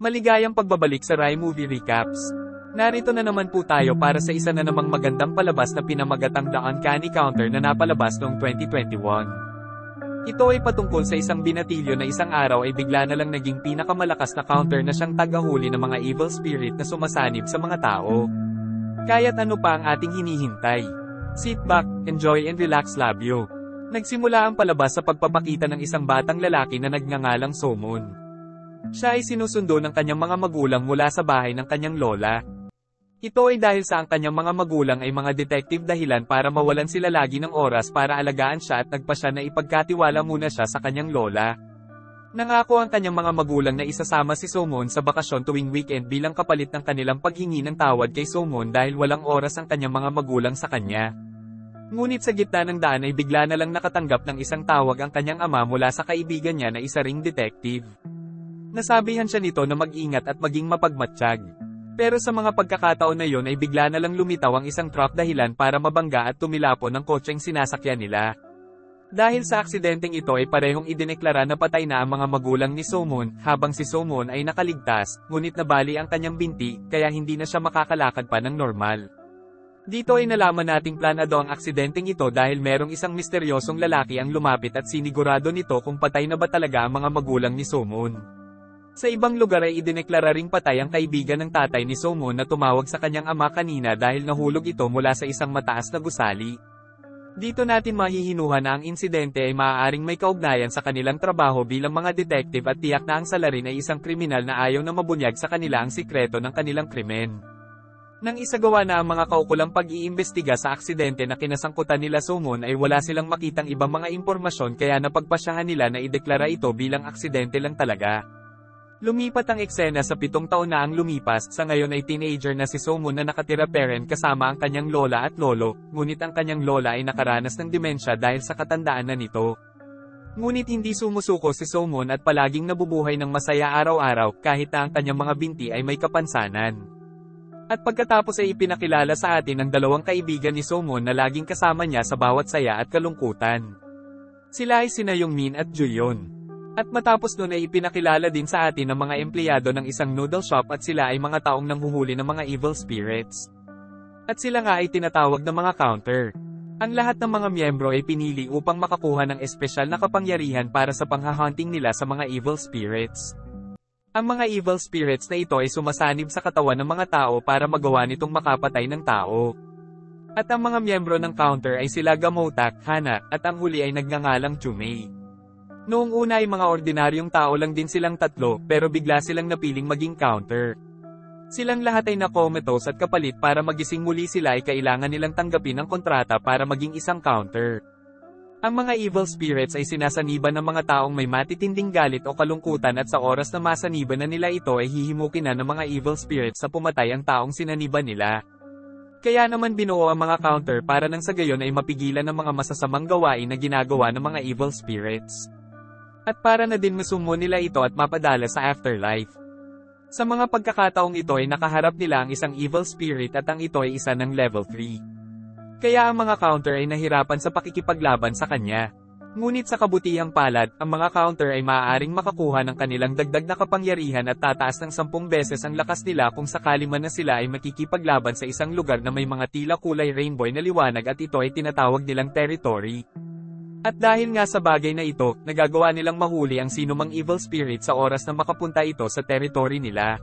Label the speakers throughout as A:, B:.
A: Maligayang pagbabalik sa Rai Movie Recaps. Narito na naman po tayo para sa isa na namang magandang palabas na pinamagatang The Uncanny Counter na napalabas noong 2021. Ito ay patungkol sa isang binatilyo na isang araw ay bigla na lang naging pinakamalakas na counter na siyang tagahuli ng mga evil spirit na sumasanib sa mga tao. Kaya't ano pa ang ating hinihintay? Sit back, enjoy and relax labyo. Nagsimula ang palabas sa pagpapakita ng isang batang lalaki na nagngangalang Somon. Siya ay sinusundo ng kanyang mga magulang mula sa bahay ng kanyang lola. Ito ay dahil sa ang kanyang mga magulang ay mga detective dahilan para mawalan sila lagi ng oras para alagaan siya at nagpa siya na ipagkatiwala muna siya sa kanyang lola. Nangako ang kanyang mga magulang na isasama si Somon sa bakasyon tuwing weekend bilang kapalit ng kanilang paghingi ng tawad kay Somon dahil walang oras ang kanyang mga magulang sa kanya. Ngunit sa gitna ng daan ay bigla na lang nakatanggap ng isang tawag ang kanyang ama mula sa kaibigan niya na isa ring detective. Nasabihan siya nito na mag-ingat at maging mapagmatsyag. Pero sa mga pagkakataon na yon ay bigla na lang lumitaw ang isang truck dahilan para mabangga at tumilapon ng kotseng sinasakyan nila. Dahil sa aksidenteng ito ay parehong idineklara na patay na ang mga magulang ni Somon, habang si Somon ay nakaligtas, ngunit nabali ang kanyang binti, kaya hindi na siya makakalakad pa ng normal. Dito ay nalaman nating planado ang aksidenteng ito dahil merong isang misteryosong lalaki ang lumapit at sinigurado nito kung patay na ba talaga ang mga magulang ni Somon. Sa ibang lugar ay idineklara ring patay ang kaibigan ng tatay ni Somon na tumawag sa kanyang ama kanina dahil nahulog ito mula sa isang mataas na gusali. Dito natin mahihinuha na ang insidente ay maaaring may kaugnayan sa kanilang trabaho bilang mga detective at tiyak na ang salarin ay isang kriminal na ayaw na mabunyag sa kanila ang sikreto ng kanilang krimen. Nang isagawa na ang mga kaukulang pag-iimbestiga sa aksidente na kinasangkutan nila Somon ay wala silang makitang ibang mga impormasyon kaya napagpasyahan nila na ideklara ito bilang aksidente lang talaga. Lumipat ang eksena sa 7 taon na ang lumipas, sa ngayon ay teenager na si Somon na nakatira parent kasama ang kanyang lola at lolo, ngunit ang kanyang lola ay nakaranas ng demensya dahil sa katandaan na nito. Ngunit hindi sumusuko si Somon at palaging nabubuhay ng masaya araw-araw kahit na ang kanyang mga binti ay may kapansanan. At pagkatapos ay ipinakilala sa atin ang dalawang kaibigan ni Somon na laging kasama niya sa bawat saya at kalungkutan. Sila ay sina Yongmin at Juyeon. At matapos nun ay ipinakilala din sa atin ang mga empleyado ng isang noodle shop at sila ay mga taong nanghuhuli ng mga evil spirits. At sila nga ay tinatawag na mga counter. Ang lahat ng mga miyembro ay pinili upang makakuha ng espesyal na kapangyarihan para sa panghahunting nila sa mga evil spirits. Ang mga evil spirits na ito ay sumasanib sa katawan ng mga tao para magawa nitong makapatay ng tao. At ang mga miyembro ng counter ay sila Gamotak, Hana, at ang huli ay nagngangalang Chumei. Noong una ay mga ordinaryong tao lang din silang tatlo, pero bigla silang napiling maging counter. Silang lahat ay nakomatose at kapalit para magising muli sila ay kailangan nilang tanggapin ang kontrata para maging isang counter. Ang mga evil spirits ay sinasaniban ng mga taong may matitinding galit o kalungkutan at sa oras na masaniban na nila ito ay hihimukin na ng mga evil spirits sa pumatay ang taong sinaniban nila. Kaya naman binuo ang mga counter para nang sa gayon ay mapigilan ng mga masasamang gawain na ginagawa ng mga evil spirits. At para na din masumo nila ito at mapadala sa afterlife. Sa mga pagkakataong ito ay nakaharap nila ang isang evil spirit at ang ito ay isa ng level 3. Kaya ang mga counter ay nahirapan sa pakikipaglaban sa kanya. Ngunit sa kabutihang palad, ang mga counter ay maaaring makakuha ng kanilang dagdag na kapangyarihan at tataas ng 10 beses ang lakas nila kung sakali man na sila ay makikipaglaban sa isang lugar na may mga tila kulay rainbow na liwanag at ito ay tinatawag nilang territory. At dahil nga sa bagay na ito, nagagawa nilang mahuli ang sinumang evil spirit sa oras na makapunta ito sa territory nila.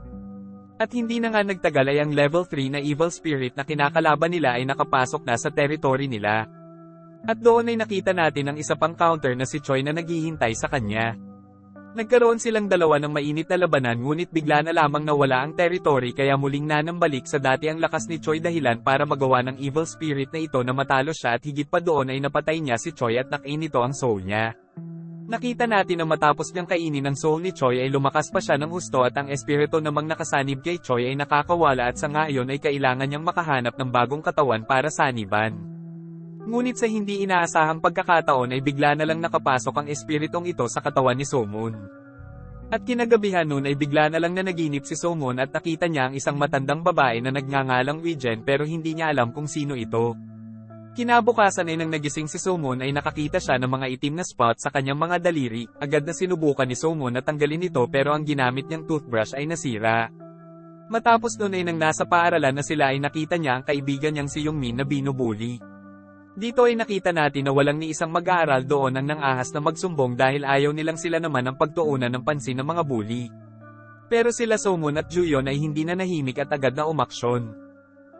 A: At hindi na nga nagtagal ay ang level 3 na evil spirit na kinakalaban nila ay nakapasok na sa territory nila. At doon ay nakita natin ang isa pang counter na si Choi na naghihintay sa kanya. Nagkaroon silang dalawa ng mainit na labanan ngunit bigla na lamang nawala ang territory kaya muling nanambalik sa dati ang lakas ni Choi dahilan para magawa ng evil spirit na ito na matalo siya at higit pa doon ay napatay niya si Choi at nakain ito ang soul niya. Nakita natin na matapos niyang kainin ang soul ni Choi ay lumakas pa siya ng husto at ang espiritu namang nakasanib kay Choi ay nakakawala at sa ngayon ay kailangan niyang makahanap ng bagong katawan para saniban. Ngunit sa hindi inaasahang pagkakataon ay bigla na lang nakapasok ang espiritong ito sa katawan ni Somon. At kinagabihan nun ay bigla na lang nanaginip si Somon at nakita niya ang isang matandang babae na nagngangalang Wijen pero hindi niya alam kung sino ito. Kinabukasan ay nang nagising si Somon ay nakakita siya ng mga itim na spot sa kanyang mga daliri, agad na sinubukan ni Somon na tanggalin ito pero ang ginamit niyang toothbrush ay nasira. Matapos nun ay nang nasa paaralan na sila ay nakita niya ang kaibigan niyang si Yongmin na binubuli. Dito ay nakita natin na walang ni isang mag-aaral doon ang nangahas na magsumbong dahil ayaw nilang sila naman ang pagtuunan ng pansin ng mga bully. Pero sila Somon at Juyon ay hindi na nahimik at agad na umaksyon.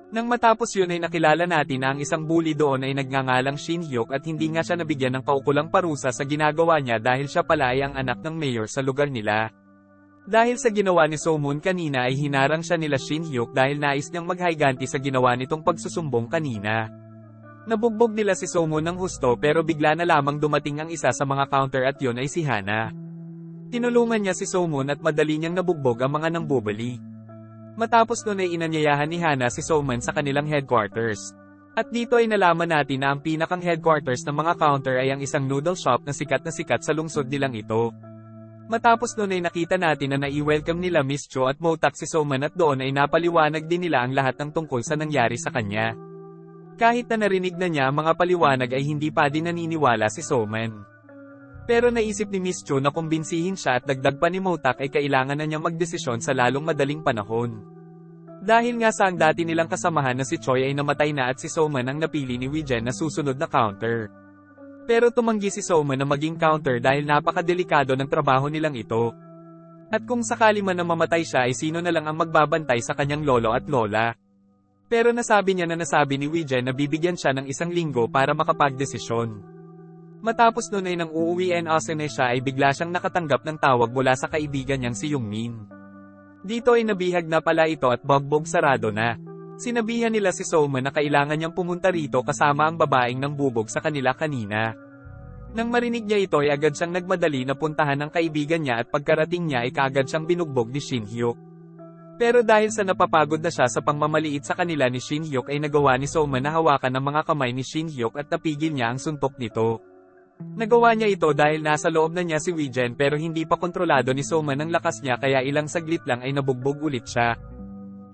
A: Nang matapos yun ay nakilala natin na ang isang bully doon ay nagngangalang Shin Hyuk at hindi nga siya nabigyan ng kaukulang parusa sa ginagawa niya dahil siya pala ay ang anak ng mayor sa lugar nila. Dahil sa ginawa ni Somon kanina ay hinarang siya nila Shin Hyuk dahil nais niyang maghayganti sa ginawa nitong pagsusumbong kanina. Nabugbog nila si Somon ng husto pero bigla na lamang dumating ang isa sa mga counter at yun ay si Hana. Tinulungan niya si Somon at madali niyang nabugbog ang mga nangbubuli. Matapos nun ay inanyayahan ni Hana si Somon sa kanilang headquarters. At dito ay nalaman natin na ang pinakang headquarters ng mga counter ay ang isang noodle shop na sikat sa lungsod nilang ito. Matapos nun ay nakita natin na nai-welcome nila Miss Cho at Motak si Somon at doon ay napaliwanag din nila ang lahat ng tungkol sa nangyari sa kanya. Kahit na narinig na niya ang mga paliwanag ay hindi pa din naniniwala si Somon. Pero naisip ni Miss Cho na kumbinsihin siya at dagdag pa ni Motak ay kailangan na niyang magdesisyon sa lalong madaling panahon. Dahil nga sa ang dati nilang kasamahan na si Choi ay namatay na at si Somon ang napili ni Wijen na susunod na counter. Pero tumanggi si Somon na maging counter dahil napakadelikado ng trabaho nilang ito. At kung sakali man na mamatay siya ay sino na lang ang magbabantay sa kanyang lolo at lola. Pero nasabi niya na nasabi ni Wijen na bibigyan siya ng 1 linggo para makapagdesisyon. Matapos nun ay nang uuwiin Asune siya ay bigla siyang nakatanggap ng tawag mula sa kaibigan niyang si Yongmin. Dito ay nabihag na pala ito at bogbog sarado na. Sinabihan nila si Somon na kailangan niyang pumunta rito kasama ang babaeng nambubog sa kanila kanina. Nang marinig niya ito ay agad siyang nagmadali na puntahan ng kaibigan niya at pagkarating niya ay kaagad siyang binugbog ni Shin Hyuk. Pero dahil sa napapagod na siya sa pangmamaliit sa kanila ni Shin Hyuk ay nagawa ni Somon na hawakan ang mga kamay ni Shin Hyuk at napigil niya ang suntok nito. Nagawa niya ito dahil nasa loob na niya si Wijen pero hindi pa kontrolado ni Somon ang lakas niya kaya ilang saglit lang ay nabugbog ulit siya.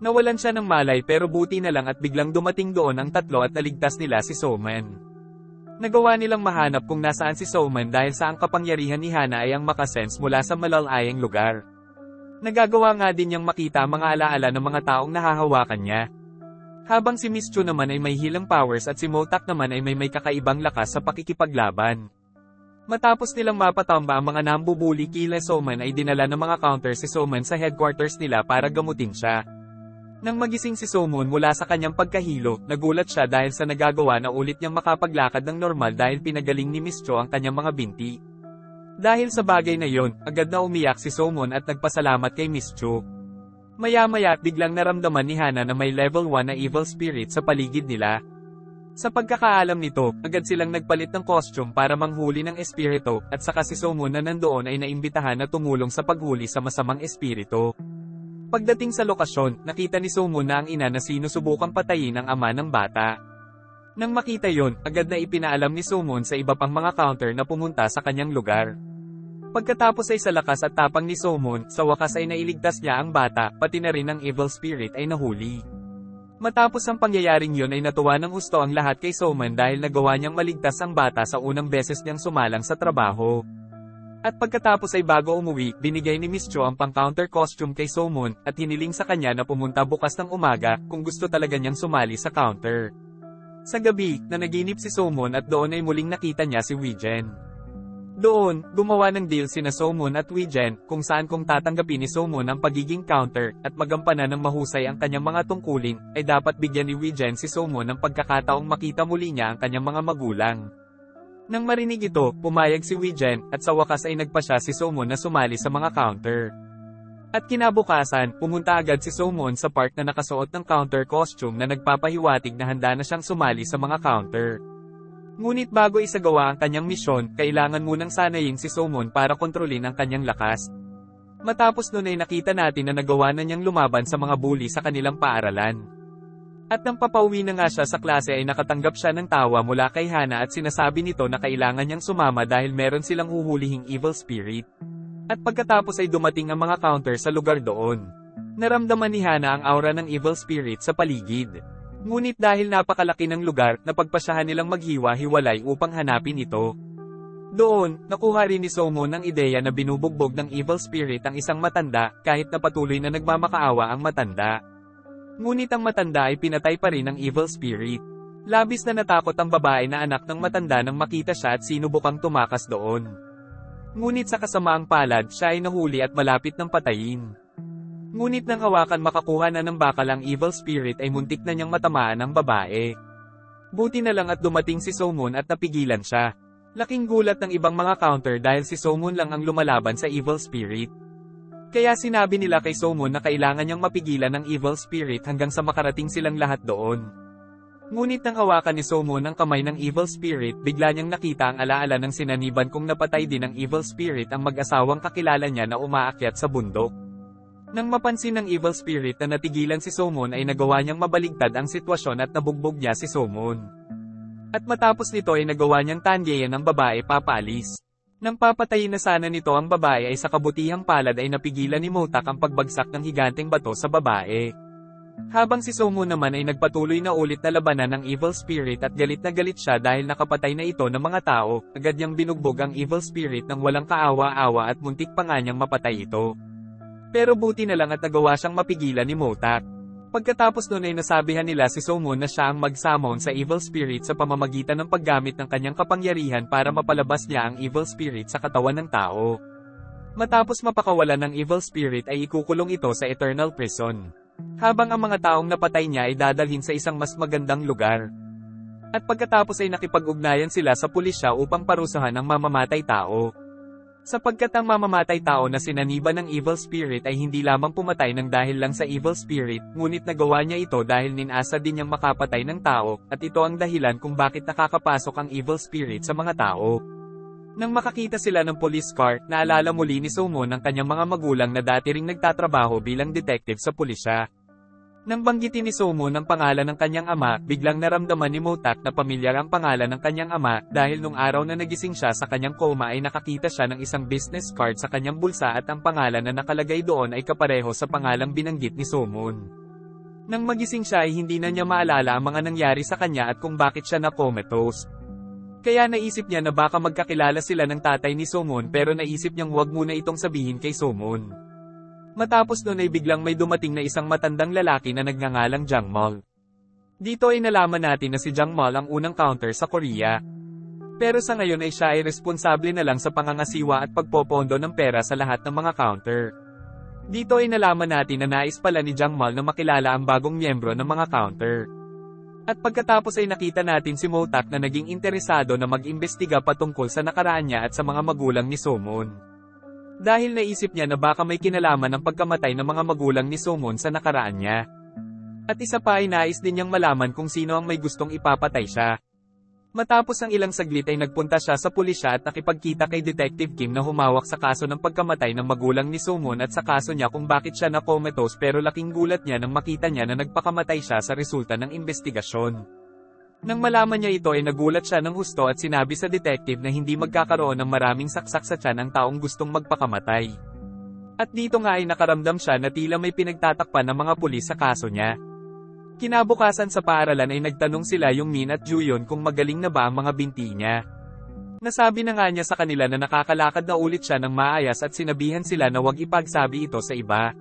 A: Nawalan siya ng malay pero buti na lang at biglang dumating doon ang tatlo at naligtas nila si Somon. Nagawa nilang mahanap kung nasaan si Somon dahil sa ang kapangyarihan ni Hana ay ang makasense mula sa malalayang lugar. Nagagawa nga din niyang makita ang mga alaala ng mga taong nahahawakan niya. Habang si Miss Chu naman ay may healing powers at si Motak naman ay may kakaibang lakas sa pakikipaglaban. Matapos nilang mapatamba ang mga nambubuli kila Somon ay dinala ng mga counter si Somon sa headquarters nila para gamutin siya. Nang magising si Somon mula sa kanyang pagkahilo, nagulat siya dahil sa nagagawa na ulit niyang makapaglakad ng normal dahil pinagaling ni Miss Cho ang kanyang mga binti. Dahil sa bagay na yon, agad na umiyak si Somon at nagpasalamat kay Miss Cho. Maya-maya biglang naramdaman ni Hana na may level 1 na evil spirit sa paligid nila. Sa pagkakaalam nito, agad silang nagpalit ng costume para manghuli ng espiritu, at saka si Somon na nandoon ay naimbitahan na tumulong sa paghuli sa masamang espiritu. Pagdating sa lokasyon, nakita ni Somon na ang ina na sinusubukang patayin ang ama ng bata. Nang makita yon, agad na ipinaalam ni Somon sa iba pang mga counter na pumunta sa kanyang lugar. Pagkatapos ay sa lakas at tapang ni Somon, sa wakas ay nailigtas niya ang bata, pati na rin ang evil spirit ay nahuli. Matapos ang pangyayaring yon ay natuwa ng husto ang lahat kay Somon dahil nagawa niyang maligtas ang bata sa unang beses niyang sumalang sa trabaho. At pagkatapos ay bago umuwi, binigay ni Miss Cho ang pang-counter costume kay Somon, at hiniling sa kanya na pumunta bukas ng umaga, kung gusto talaga niyang sumali sa counter. Sa gabi, nanaginip si Somon at doon ay muling nakita niya si Wijen. Doon, gumawa ng deal sina Somon at Wijen, kung saan kung tatanggapin ni Somon ang pagiging counter, at magampanan ng mahusay ang kanyang mga tungkulin, ay dapat bigyan ni Wijen si Somon ng pagkakataong makita muli niya ang kanyang mga magulang. Nang marinig ito, pumayag si Wijen, at sa wakas ay nagpa siya si Somon na sumali sa mga counter. At kinabukasan, pumunta agad si Somon sa park na nakasuot ng counter costume na nagpapahiwatig na handa na siyang sumali sa mga counter. Ngunit bago isagawa ang kanyang misyon, kailangan munang sanayin si Somon para kontrolin ang kanyang lakas. Matapos nun ay nakita natin na nagawa na niyang lumaban sa mga bully sa kanilang paaralan. At nang papauwi na nga siya sa klase ay nakatanggap siya ng tawa mula kay Hana at sinasabi nito na kailangan niyang sumama dahil meron silang huhulihing evil spirit. At pagkatapos ay dumating ang mga counter sa lugar doon. Naramdaman ni Hana ang aura ng evil spirit sa paligid. Ngunit dahil napakalaki ng lugar, napagpasyahan nilang maghiwa-hiwalay upang hanapin ito. Doon, nakuha rin ni Somon ang ideya na binubugbog ng evil spirit ang isang matanda, kahit na patuloy na nagmamakaawa ang matanda. Ngunit ang matanda ay pinatay pa rin ng evil spirit. Labis na natakot ang babae na anak ng matanda nang makita siya at sinubukang tumakas doon. Ngunit sa kasamaang palad, siya ay nahuli at malapit ng patayin. Ngunit nang hawakan makakuha na ng bakal ang evil spirit ay muntik na niyang matamaan ang babae. Buti na lang at dumating si Somon at napigilan siya. Laking gulat ng ibang mga counter dahil si Somon lang ang lumalaban sa evil spirit. Kaya sinabi nila kay Somon na kailangan niyang mapigilan ang evil spirit hanggang sa makarating silang lahat doon. Ngunit nang hawakan ni Somon ang kamay ng evil spirit, bigla niyang nakita ang alaala ng sinaniban kung napatay din ng evil spirit ang mag-asawang kakilala niya na umaakyat sa bundok. Nang mapansin ng evil spirit na natigilan si Somon ay nagawa niyang mabaligtad ang sitwasyon at nabugbog niya si Somon. At matapos nito ay nagawa niyang tanggihan ang babae papaalis. Nang papatayin na sana nito ang babae ay sa kabutihang palad ay napigilan ni Motak ang pagbagsak ng higanteng bato sa babae. Habang si Somon naman ay nagpatuloy na ulit na labanan ng evil spirit at galit na galit siya dahil nakapatay na ito ng mga tao, agad niyang binugbog ang evil spirit ng walang kaawa-awa at muntik pa nga niyang mapatay ito. Pero buti na lang at nagawa siyang mapigilan ni Motak. Pagkatapos nun ay nasabihan nila si Somon na siya ang mag-summon sa evil spirit sa pamamagitan ng paggamit ng kanyang kapangyarihan para mapalabas niya ang evil spirit sa katawan ng tao. Matapos mapakawalan ng evil spirit ay ikukulong ito sa eternal prison. Habang ang mga taong napatay niya ay dadalhin sa isang mas magandang lugar. At pagkatapos ay nakipag-ugnayan sila sa pulisya upang parusahan ang mamamatay tao. Sapagkat ang mamamatay tao na sinaniban ng evil spirit ay hindi lamang pumatay ng dahil lang sa evil spirit, ngunit nagawa niya ito dahil ninasa din niyang makapatay ng tao, at ito ang dahilan kung bakit nakakapasok ang evil spirit sa mga tao. Nang makakita sila ng police car, naalala muli ni Somon ang kanyang mga magulang na dati ring nagtatrabaho bilang detective sa pulisya. Nang banggitin ni Somon ang pangalan ng kanyang ama, biglang naramdaman ni Motak na pamilyar ang pangalan ng kanyang ama, dahil nung araw na nagising siya sa kanyang coma ay nakakita siya ng isang business card sa kanyang bulsa at ang pangalan na nakalagay doon ay kapareho sa pangalang binanggit ni Somon. Nang magising siya ay hindi na niya maalala ang mga nangyari sa kanya at kung bakit siya na-comatose. Kaya naisip niya na baka magkakilala sila ng tatay ni Somon pero naisip niyang huwag muna itong sabihin kay Somon. Matapos nun ay biglang may dumating na isang matandang lalaki na nagngangalang Jang Mal. Dito ay nalaman natin na si Jang Mal ang unang counter sa Korea. Pero sa ngayon ay siya ay responsable na lang sa pangangasiwa at pagpopondo ng pera sa lahat ng mga counter. Dito ay nalaman natin na nais pala ni Jang Mal na makilala ang bagong miyembro ng mga counter. At pagkatapos ay nakita natin si Motak na naging interesado na mag-imbestiga patungkol sa nakaraan niya at sa mga magulang ni Somon. Dahil naisip niya na baka may kinalaman ang pagkamatay ng mga magulang ni Somon sa nakaraan niya. At isa pa ay nais din niyang malaman kung sino ang may gustong ipapatay siya. Matapos ang ilang saglit ay nagpunta siya sa pulisya at nakipagkita kay Detective Kim na humawak sa kaso ng pagkamatay ng magulang ni Somon at sa kaso niya kung bakit siya na-comatose, pero laking gulat niya nang makita niya na nagpakamatay siya sa resulta ng investigasyon. Nang malaman niya ito ay nagulat siya ng husto at sinabi sa detective na hindi magkakaroon ng maraming saksak sa tiyan ang taong gustong magpakamatay. At dito nga ay nakaramdam siya na tila may pinagtatakpan ng mga pulis sa kaso niya. Kinabukasan sa paaralan ay nagtanong sila yung Min at Juyon kung magaling na ba ang mga binti niya. Nasabi na nga niya sa kanila na nakakalakad na ulit siya ng maayos at sinabihan sila na huwag ipagsabi ito sa iba.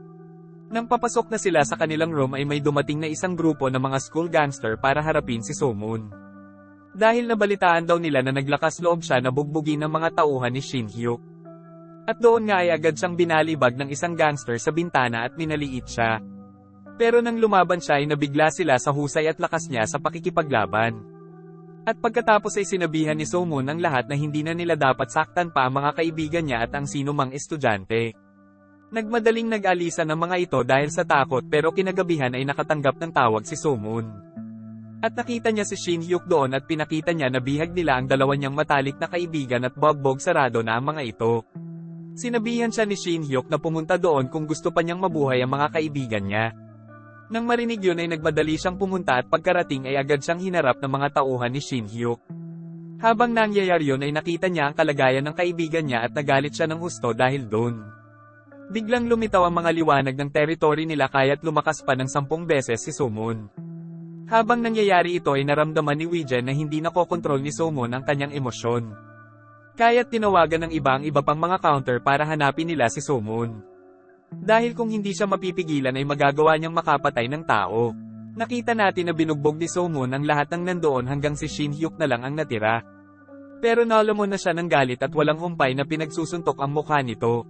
A: Nang papasok na sila sa kanilang room ay may dumating na isang grupo ng mga school gangster para harapin si Somon. Dahil nabalitaan daw nila na naglakas loob siya na bugbugin ng mga tauhan ni Shin Hyuk. At doon nga ay agad siyang binalibag ng isang gangster sa bintana at minaliit siya. Pero nang lumaban siya ay nabigla sila sa husay at lakas niya sa pakikipaglaban. At pagkatapos ay sinabihan ni Somon ang lahat na hindi na nila dapat saktan pa ang mga kaibigan niya at ang sino mang estudyante. Nagmadaling nag-alisan ng mga ito dahil sa takot, pero kinagabihan ay nakatanggap ng tawag si Somon. At nakita niya si Shin Hyuk doon at pinakita niya na bihag nila ang dalawa niyang matalik na kaibigan at bogbog sarado na ang mga ito. Sinabihan siya ni Shin Hyuk na pumunta doon kung gusto pa niyang mabuhay ang mga kaibigan niya. Nang marinig yun ay nagmadali siyang pumunta at pagkarating ay agad siyang hinarap ng mga tauhan ni Shin Hyuk. Habang nangyayari yun ay nakita niya ang kalagayan ng kaibigan niya at nagalit siya ng husto dahil doon. Biglang lumitaw ang mga liwanag ng teritoryo nila kaya't lumakas pa ng 10 beses si Somon. Habang nangyayari ito ay naramdaman ni Wijen na hindi nakokontrol ni Somon ang kanyang emosyon. Kaya't tinawagan ng iba pang mga counter para hanapin nila si Somon. Dahil kung hindi siya mapipigilan ay magagawa niyang makapatay ng tao. Nakita natin na binugbog ni Somon ang lahat ng nandoon hanggang si Shin Hyuk na lang ang natira. Pero nalamon na siya ng galit at walang humpay na pinagsusuntok ang mukha nito.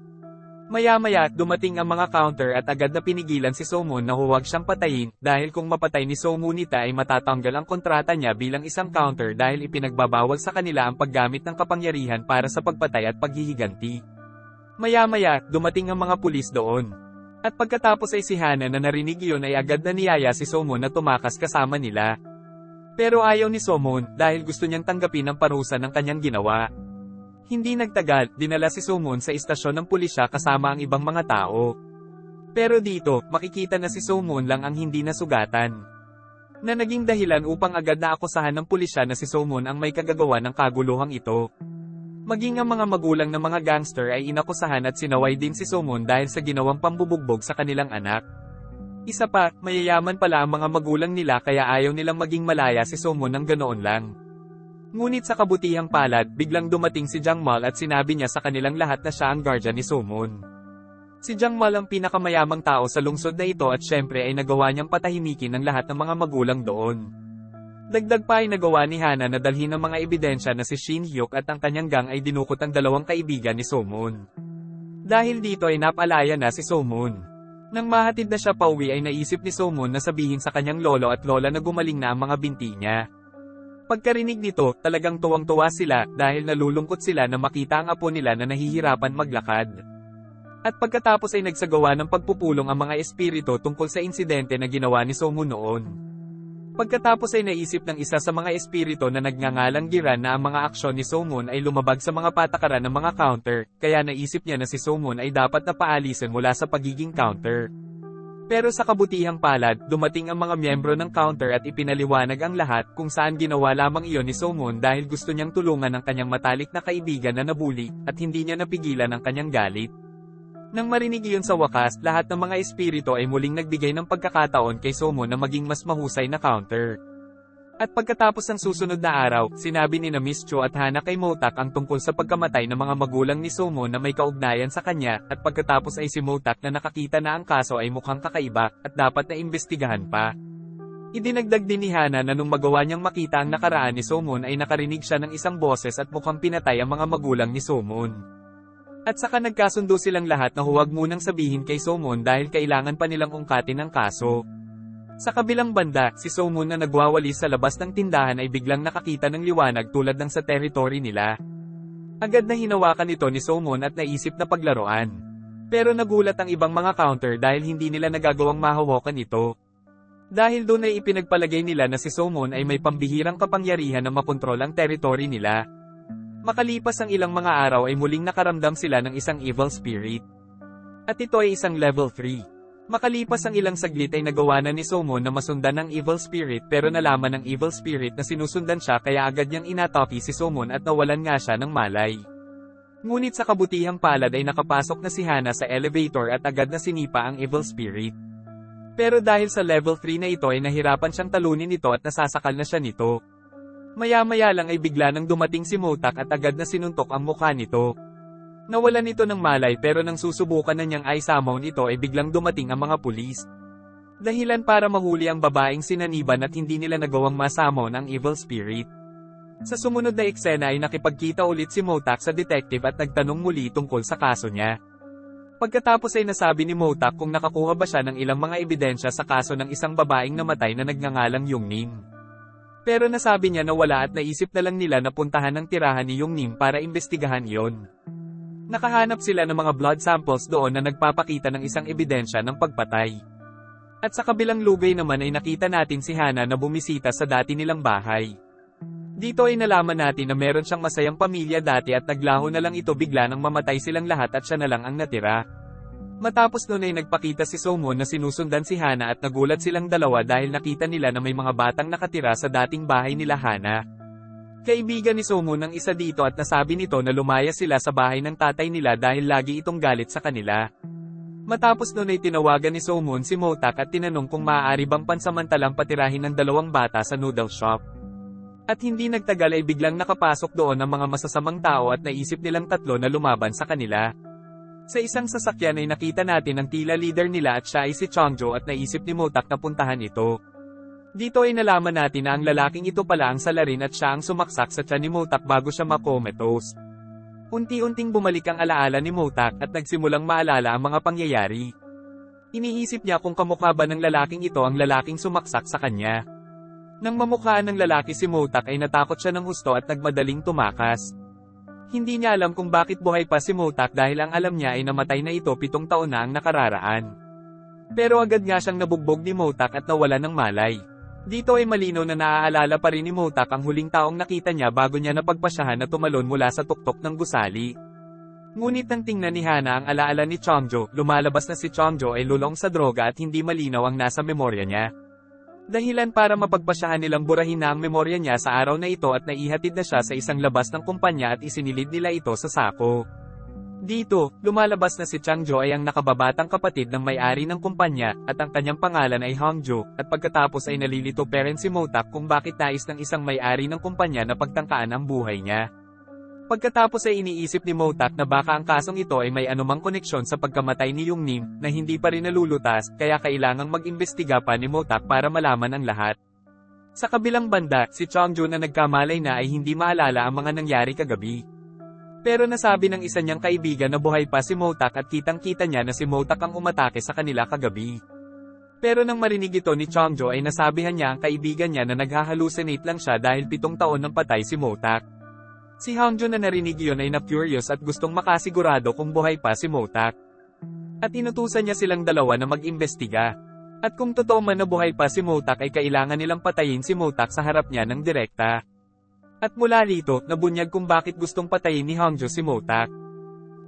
A: Maya-maya, dumating ang mga counter at agad na pinigilan si Somon na huwag siyang patayin, dahil kung mapatay ni Somunita ay matatanggal ang kontrata niya bilang isang counter dahil ipinagbabawal sa kanila ang paggamit ng kapangyarihan para sa pagpatay at paghihiganti. Maya-maya, dumating ang mga pulis doon. At pagkatapos ay si Hana na narinig iyon ay agad na niyaya si Somon na tumakas kasama nila. Pero ayaw ni Somon dahil gusto niyang tanggapin ang parusa ng kanyang ginawa. Hindi nagtagal, dinala si Somon sa istasyon ng pulisya kasama ang ibang mga tao. Pero dito, makikita na si Somon lang ang hindi nasugatan. Na naging dahilan upang agad na akusahan ng pulisya na si Somon ang may kagagawa ng kaguluhang ito. Maging ang mga magulang ng mga gangster ay inakusahan at sinaway din si Somon dahil sa ginawang pambubugbog sa kanilang anak. Isa pa, mayayaman pala ang mga magulang nila kaya ayaw nilang maging malaya si Somon ng ganoon lang. Ngunit sa kabutihang palad, biglang dumating si Jangmal at sinabi niya sa kanilang lahat na siya ang guardian ni Somon. Si Jangmal ang pinakamayamang tao sa lungsod na ito at syempre ay nagawa niyang patahimikin ang lahat ng mga magulang doon. Dagdag pa ay nagawa ni Hana na dalhin ng mga ebidensya na si Shin Hyuk at ang kanyang gang ay dinukot ang dalawang kaibigan ni Somon. Dahil dito ay napalaya na si Somon. Nang mahatid na siya pauwi ay naisip ni Somon na sabihin sa kanyang lolo at lola na gumaling na ang mga binti niya. Pagkarinig nito, talagang tuwang-tuwa sila dahil nalulungkot sila na makita ang apo nila na nahihirapan maglakad. At pagkatapos ay nagsagawa ng pagpupulong ang mga espiritu tungkol sa insidente na ginawa ni Somon noon. Pagkatapos ay naisip ng isa sa mga espiritu na nagngangalang Giran na ang mga aksyon ni Somon ay lumabag sa mga patakaran ng mga counter, kaya naisip niya na si Somon ay dapat na paalisin mula sa pagiging counter. Pero sa kabutihang palad, dumating ang mga miyembro ng counter at ipinaliwanag ang lahat kung saan ginawa lamang iyon ni Somon dahil gusto niyang tulungan ang kanyang matalik na kaibigan na nabuli, at hindi niya napigilan ang kanyang galit. Nang marinig iyon sa wakas, lahat ng mga espiritu ay muling nagbigay ng pagkakataon kay Somon na maging mas mahusay na counter. At pagkatapos ng susunod na araw, sinabi ni Miss Cho at Hana kay Motak ang tungkol sa pagkamatay ng mga magulang ni Somon na may kaugnayan sa kanya, at pagkatapos ay si Motak na nakakita na ang kaso ay mukhang kakaiba, at dapat na imbestigahan pa. Idinagdag din ni Hana na nung magawa niyang makita ang nakaraan ni Somon ay nakarinig siya ng isang boses at mukhang pinatay ang mga magulang ni Somon. At saka nagkasundo silang lahat na huwag munang sabihin kay Somon dahil kailangan pa nilang ungkatin ang kaso. Sa kabilang banda, si Somon na nagwawalis sa labas ng tindahan ay biglang nakakita ng liwanag tulad ng sa territory nila. Agad na hinawakan ito ni Somon at naisip na paglaruan. Pero nagulat ang ibang mga counter dahil hindi nila nagagawang mahawakan ito. Dahil doon ay ipinagpalagay nila na si Somon ay may pambihirang kapangyarihan na makontrol ang territory nila. Makalipas ang ilang mga araw ay muling nakaramdam sila ng isang evil spirit. At ito ay isang level 3. Makalipas ang ilang saglit ay nagawa na ni Somon na masundan ng evil spirit pero nalaman ng evil spirit na sinusundan siya kaya agad niyang inatake si Somon at nawalan nga siya ng malay. Ngunit sa kabutihang palad ay nakapasok na si Hana sa elevator at agad na sinipa ang evil spirit. Pero dahil sa level 3 na ito ay nahirapan siyang talunin ito at nasasakal na siya nito. Maya-maya lang ay bigla nang dumating si Motak at agad na sinuntok ang mukha nito. Nawalan ito ng malay pero nang susubukan na niyang i-summon ito ay biglang dumating ang mga pulis. Dahilan para mahuli ang babaeng sinaniban at hindi nila nagawang ma-summon ang evil spirit. Sa sumunod na eksena ay nakipagkita ulit si Motak sa detective at nagtanong muli tungkol sa kaso niya. Pagkatapos ay nasabi ni Motak kung nakakuha ba siya ng ilang mga ebidensya sa kaso ng isang babaeng namatay na nagngangalang Yongnim. Pero nasabi niya na wala at naisip na lang nila na puntahan ng tirahan ni Yongnim para imbestigahan iyon. Nakahanap sila ng mga blood samples doon na nagpapakita ng isang ebidensya ng pagpatay. At sa kabilang lugay naman ay nakita natin si Hana na bumisita sa dati nilang bahay. Dito ay nalaman natin na meron siyang masayang pamilya dati at naglaho na lang ito bigla nang mamatay silang lahat at siya na lang ang natira. Matapos noon ay nagpakita si Somon na sinusundan si Hana at nagulat silang dalawa dahil nakita nila na may mga batang nakatira sa dating bahay nila Hana. Kaibigan ni Somon ang isa dito at nasabi nito na lumaya sila sa bahay ng tatay nila dahil lagi itong galit sa kanila. Matapos nun ay tinawagan ni So-moon si Motak at tinanong kung maaari bang pansamantalang patirahin ng dalawang bata sa noodle shop. At hindi nagtagal ay biglang nakapasok doon ang mga masasamang tao at naisip nilang tatlo na lumaban sa kanila. Sa isang sasakyan ay nakita natin ang tila leader nila at siya ay si Changjo at naisip ni Motak na puntahan ito. Dito ay nalaman natin na ang lalaking ito pala ang salarin at siya ang sumaksak sa tiyan ni Motak bago siya makomatose. Unti-unting bumalik ang alaala ni Motak at nagsimulang maalala ang mga pangyayari. Iniisip niya kung kamukha ba ng lalaking ito ang lalaking sumaksak sa kanya. Nang mamukhaan ng lalaki si Motak ay natakot siya ng husto at nagmadaling tumakas. Hindi niya alam kung bakit buhay pa si Motak dahil ang alam niya ay namatay na ito 7 taon na ang nakararaan. Pero agad nga siyang nabugbog ni Motak at nawalan ng malay. Dito ay malinaw na naaalala pa rin ni Motak ang huling taong nakita niya bago niya napagpasyahan na tumalon mula sa tuktok ng gusali. Ngunit nang tingnan ni Hana ang alaala ni Changjo, lumalabas na si Changjo ay lulong sa droga at hindi malinaw ang nasa memorya niya. Dahilan para mapagpasyahan nilang burahin na ang memorya niya sa araw na ito at naihatid na siya sa isang labas ng kumpanya at isinilid nila ito sa sako. Dito, lumalabas na si Changjo ay ang nakababatang kapatid ng may-ari ng kumpanya, at ang kanyang pangalan ay Hongjo, at pagkatapos ay nalilito pa rin si Motak kung bakit nais ng isang may-ari ng kumpanya na pagtangkaan ang buhay niya. Pagkatapos ay iniisip ni Motak na baka ang kasong ito ay may anumang koneksyon sa pagkamatay ni Yongnim, na hindi pa rin nalulutas, kaya kailangang mag-imbestiga pa ni Motak para malaman ang lahat. Sa kabilang banda, si Changjo na nagkamalay na ay hindi maalala ang mga nangyari kagabi. Pero nasabi ng isa niyang kaibigan na buhay pa si Motak at kitang-kita niya na si Motak ang umatake sa kanila kagabi. Pero nang marinig ito ni Changjo ay nasabihan niya ang kaibigan niya na naghahalucinate lang siya dahil 7 taon nang patay si Motak. Si Hongjo na narinig yun ay na-curious at gustong makasigurado kung buhay pa si Motak. At inutusan niya silang dalawa na mag-imbestiga. At kung totoo man na buhay pa si Motak ay kailangan nilang patayin si Motak sa harap niya ng direkta. At mula rito, nabunyag kung bakit gustong patayin ni Hongjo si Motak.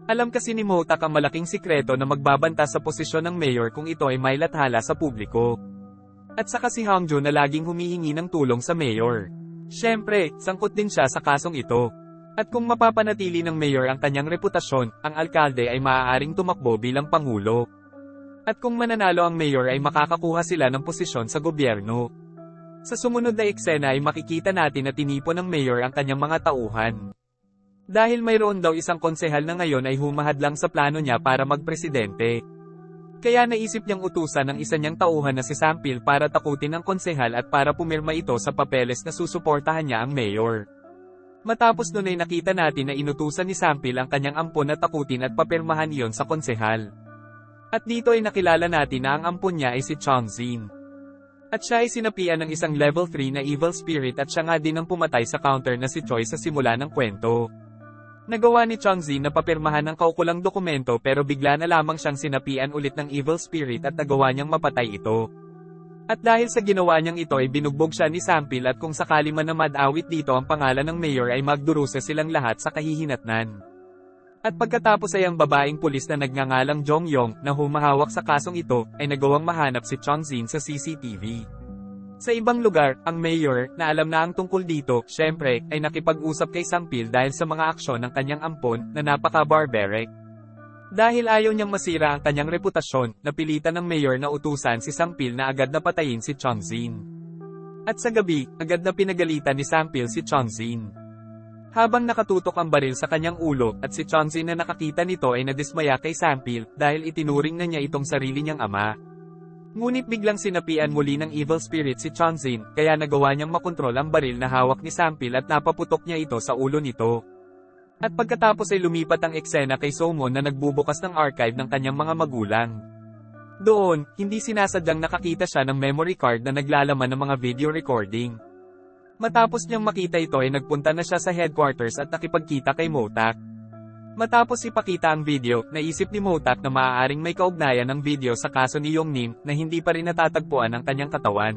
A: Alam kasi ni Motak ang malaking sikreto na magbabanta sa posisyon ng mayor kung ito ay may lathala sa publiko. At saka si Hongjo na laging humihingi ng tulong sa mayor. Siyempre, sangkot din siya sa kasong ito. At kung mapapanatili ng mayor ang kanyang reputasyon, ang alkalde ay maaaring tumakbo bilang pangulo. At kung mananalo ang mayor ay makakakuha sila ng posisyon sa gobyerno. Sa sumunod na eksena ay makikita natin na tinipon ng mayor ang kanyang mga tauhan. Dahil mayroon daw isang konsehal na ngayon ay humahad lang sa plano niya para magpresidente. Kaya naisip niyang utusan ng isa niyang tauhan na si Sampil para takutin ang konsehal at para pumirma ito sa papeles na susuportahan niya ang mayor. Matapos nun ay nakita natin na inutusan ni Sampil ang kanyang ampon na takutin at papirmahan iyon sa konsehal. At dito ay nakilala natin na ang ampon niya ay si Chongzin. At siya ay sinapian ng isang level 3 na evil spirit at siya nga din ang pumatay sa counter na si Choi sa simula ng kwento. Nagawa ni Chongzin na papirmahan ng kaukulang dokumento pero bigla na lamang siyang sinapian ulit ng evil spirit at nagawa niyang mapatay ito. At dahil sa ginawa niyang ito ay binugbog siya ni Sampil at kung sakali man na madawit dito ang pangalan ng mayor ay magdurusa silang lahat sa kahihinatnan. At pagkatapos ay ang babaeng pulis na nagngangalang Jong Yong na humahawak sa kasong ito ay nagawang mahanap si Chongzin sa CCTV. Sa ibang lugar, ang mayor, na alam na ang tungkol dito, syempre, ay nakipag-usap kay Sampil dahil sa mga aksyon ng kanyang ampon na napaka-barbaric. Dahil ayaw niyang masira ang kanyang reputasyon, napilitan ng mayor na utusan si Sampil na agad na patayin si Chongzin. At sa gabi, agad na pinagalitan ni Sampil si Chongzin. Habang nakatutok ang baril sa kanyang ulo, at si Chongzin na nakakita nito ay nadismaya kay Sampil dahil itinuring na niya itong sarili niyang ama. Ngunit biglang sinapian muli ng evil spirit si Chongzin, kaya nagawa niyang makontrol ang baril na hawak ni Sampil at napaputok niya ito sa ulo nito. At pagkatapos ay lumipat ang eksena kay So-moon na nagbubukas ng archive ng kanyang mga magulang. Doon, hindi sinasadyang nakakita siya ng memory card na naglalaman ng mga video recording. Matapos niyang makita ito ay nagpunta na siya sa headquarters at nakipagkita kay Motak. Matapos ipakita ang video, naisip ni Motak na maaaring may kaugnayan ng video sa kaso ni Yongnim na hindi pa rin natatagpuan ang kanyang katawan.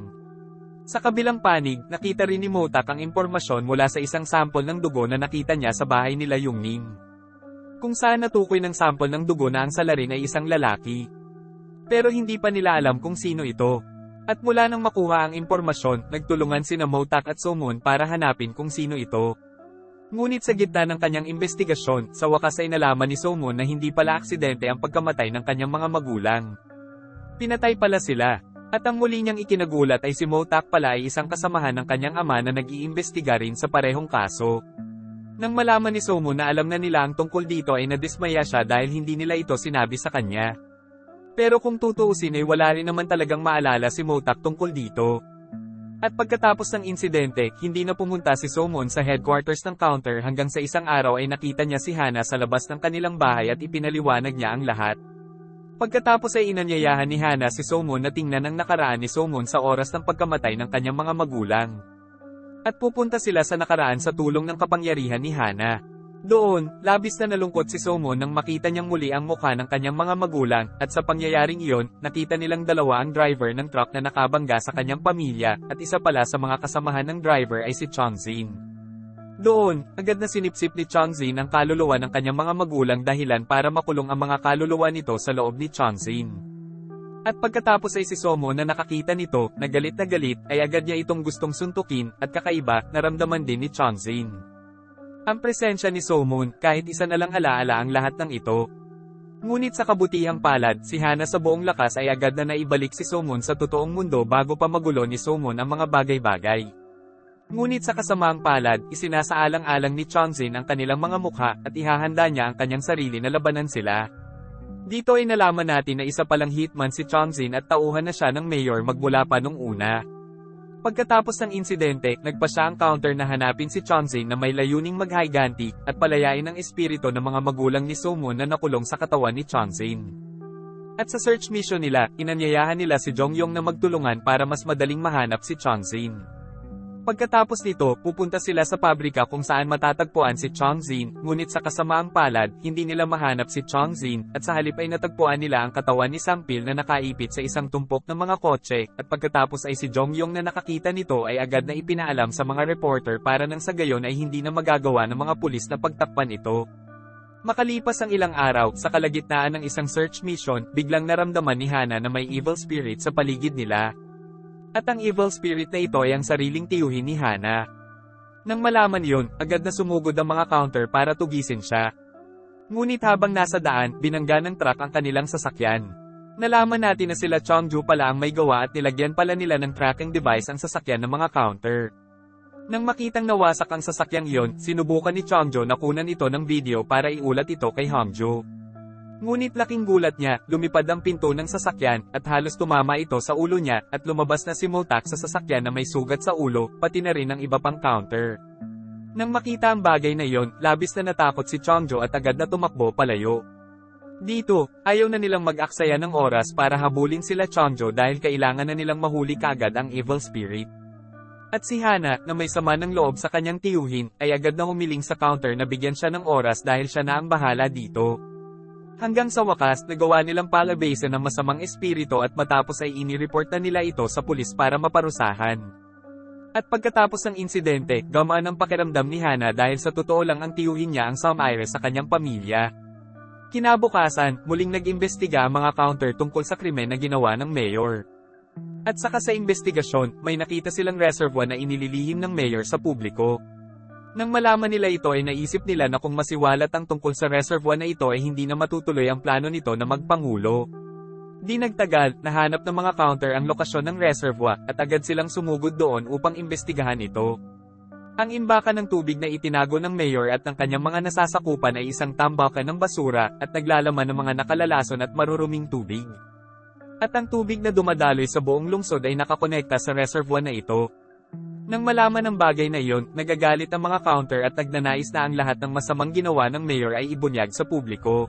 A: Sa kabilang panig, nakita rin ni Motak ang impormasyon mula sa isang sample ng dugo na nakita niya sa bahay nila Yongnim. Kung saan natukoy ng sample ng dugo na ang salarin ay isang lalaki. Pero hindi pa nila alam kung sino ito. At mula nang makuha ang impormasyon, nagtulungan sina Motak at So-moon para hanapin kung sino ito. Ngunit sa gitna ng kanyang investigasyon, sa wakas ay nalaman ni So-moon na hindi pala aksidente ang pagkamatay ng kanyang mga magulang. Pinatay pala sila. At ang muli niyang ikinagulat ay si Mo-tak pala ay isang kasamahan ng kanyang ama na nag-iimbestiga rin sa parehong kaso. Nang malaman ni So-moon na alam na nila ang tungkol dito ay nadismaya siya dahil hindi nila ito sinabi sa kanya. Pero kung tutuusin ay wala rin naman talagang maalala si Mo-tak tungkol dito. At pagkatapos ng insidente, hindi na pumunta si So-moon sa headquarters ng counter hanggang sa isang araw ay nakita niya si Hana sa labas ng kanilang bahay at ipinaliwanag niya ang lahat. Pagkatapos ay inanyayahan ni Hana si So-moon na tingnan ang nakaraan ni So-moon sa oras ng pagkamatay ng kanyang mga magulang. At pupunta sila sa nakaraan sa tulong ng kapangyarihan ni Hana. Doon, labis na nalungkot si So-moon nang makita niyang muli ang mukha ng kanyang mga magulang, at sa pangyayaring iyon, nakita nilang dalawa ang driver ng truck na nakabangga sa kanyang pamilya, at isa pala sa mga kasamahan ng driver ay si Chongzin. Doon, agad na sinipsip ni Chongzin ang kaluluwa ng kanyang mga magulang dahilan para makulong ang mga kaluluwa nito sa loob ni Chongzin. At pagkatapos ay si So-moon na nakakita nito, na galit, ay agad niya itong gustong suntukin, at kakaiba, naramdaman din ni Chongzin ang presensya ni So-moon, kahit isa na lang alaala ang lahat ng ito. Ngunit sa kabutihang palad, si Hana sa buong lakas ay agad na naibalik si So-moon sa totoong mundo bago pa magulo ni So-moon ang mga bagay-bagay. Ngunit sa kasamaang palad, isinasaalang-alang ni Chongzin ang kanilang mga mukha, at ihahanda niya ang kanyang sarili na labanan sila. Dito ay nalaman natin na isa palang hitman si Chongzin at tauhan na siya ng mayor magmula pa nung una. Pagkatapos ng insidente, nagpa siya ang counter na hanapin si Chongzin na may layuning maghiganti, at palayain ang espiritu ng mga magulang ni So-moon na nakulong sa katawan ni Chongzin. At sa search mission nila, inanyayahan nila si Jong-yong na magtulungan para mas madaling mahanap si Chongzin. Pagkatapos nito, pupunta sila sa pabrika kung saan matatagpuan si Chongzin, ngunit sa kasamaang palad, hindi nila mahanap si Chongzin, at sa halip ay natagpuan nila ang katawan ni Sang-pil na nakaipit sa isang tumpok ng mga kotse, at pagkatapos ay si Jong-yong na nakakita nito ay agad na ipinaalam sa mga reporter para nang sa gayon ay hindi na magagawa ng mga pulis na pagtakpan ito. Makalipas ang ilang araw, sa kalagitnaan ng isang search mission, biglang naramdaman ni Hana na may evil spirit sa paligid nila. At ang evil spirit na ito ay ang sariling tiyuhin ni Hana. Nang malaman yon, agad na sumugod ang mga counter para tugisin siya. Ngunit habang nasa daan, binangga ng truck ang kanilang sasakyan. Nalaman natin na sila Chongju pala ang may gawa at nilagyan pala nila ng tracking device ang sasakyan ng mga counter. Nang makitang nawasak ang sasakyang iyon, sinubukan ni Chongju na kunan ito ng video para iulat ito kay Hongju. Ngunit laking gulat niya, lumipad ang pinto ng sasakyan, at halos tumama ito sa ulo niya, at lumabas na si Mo-tak sa sasakyan na may sugat sa ulo, pati na rin ang iba pang counter. Nang makita ang bagay na iyon, labis na natakot si Chongju at agad na tumakbo palayo. Dito, ayaw na nilang mag-aksaya ng oras para habulin sila Chongju dahil kailangan na nilang mahuli kaagad ang evil spirit. At si Hana, na may sama ng loob sa kanyang tiyuhin, ay agad na humiling sa counter na bigyan siya ng oras dahil siya na ang bahala dito. Hanggang sa wakas, nagawa nilang palabasin ng masamang espiritu at matapos ay inireport na nila ito sa pulis para maparusahan. At pagkatapos ng insidente, gamaan ang pakiramdam ni Hana dahil sa totoo lang ang tiyuhin niya ang Sam-ire sa kanyang pamilya. Kinabukasan, muling nag-imbestiga ang mga counter tungkol sa krimen na ginawa ng mayor. At saka sa investigasyon, may nakita silang reservoir na inililihim ng mayor sa publiko. Nang malaman nila ito ay naisip nila na kung masiwalat ang tungkol sa reservoir na ito ay hindi na matutuloy ang plano nito na magpangulo. Di nagtagal, nahanap ng mga counter ang lokasyon ng reservoir, at agad silang sumugod doon upang imbestigahan ito. Ang imbakan ng tubig na itinago ng mayor at ng kanyang mga nasasakupan ay isang tambakan ng basura, at naglalaman ng mga nakalalason at maruruming tubig. At ang tubig na dumadaloy sa buong lungsod ay nakakonekta sa reservoir na ito. Nang malaman ang bagay na iyon, nagagalit ang mga counter at nagnanais na ang lahat ng masamang ginawa ng mayor ay ibunyag sa publiko.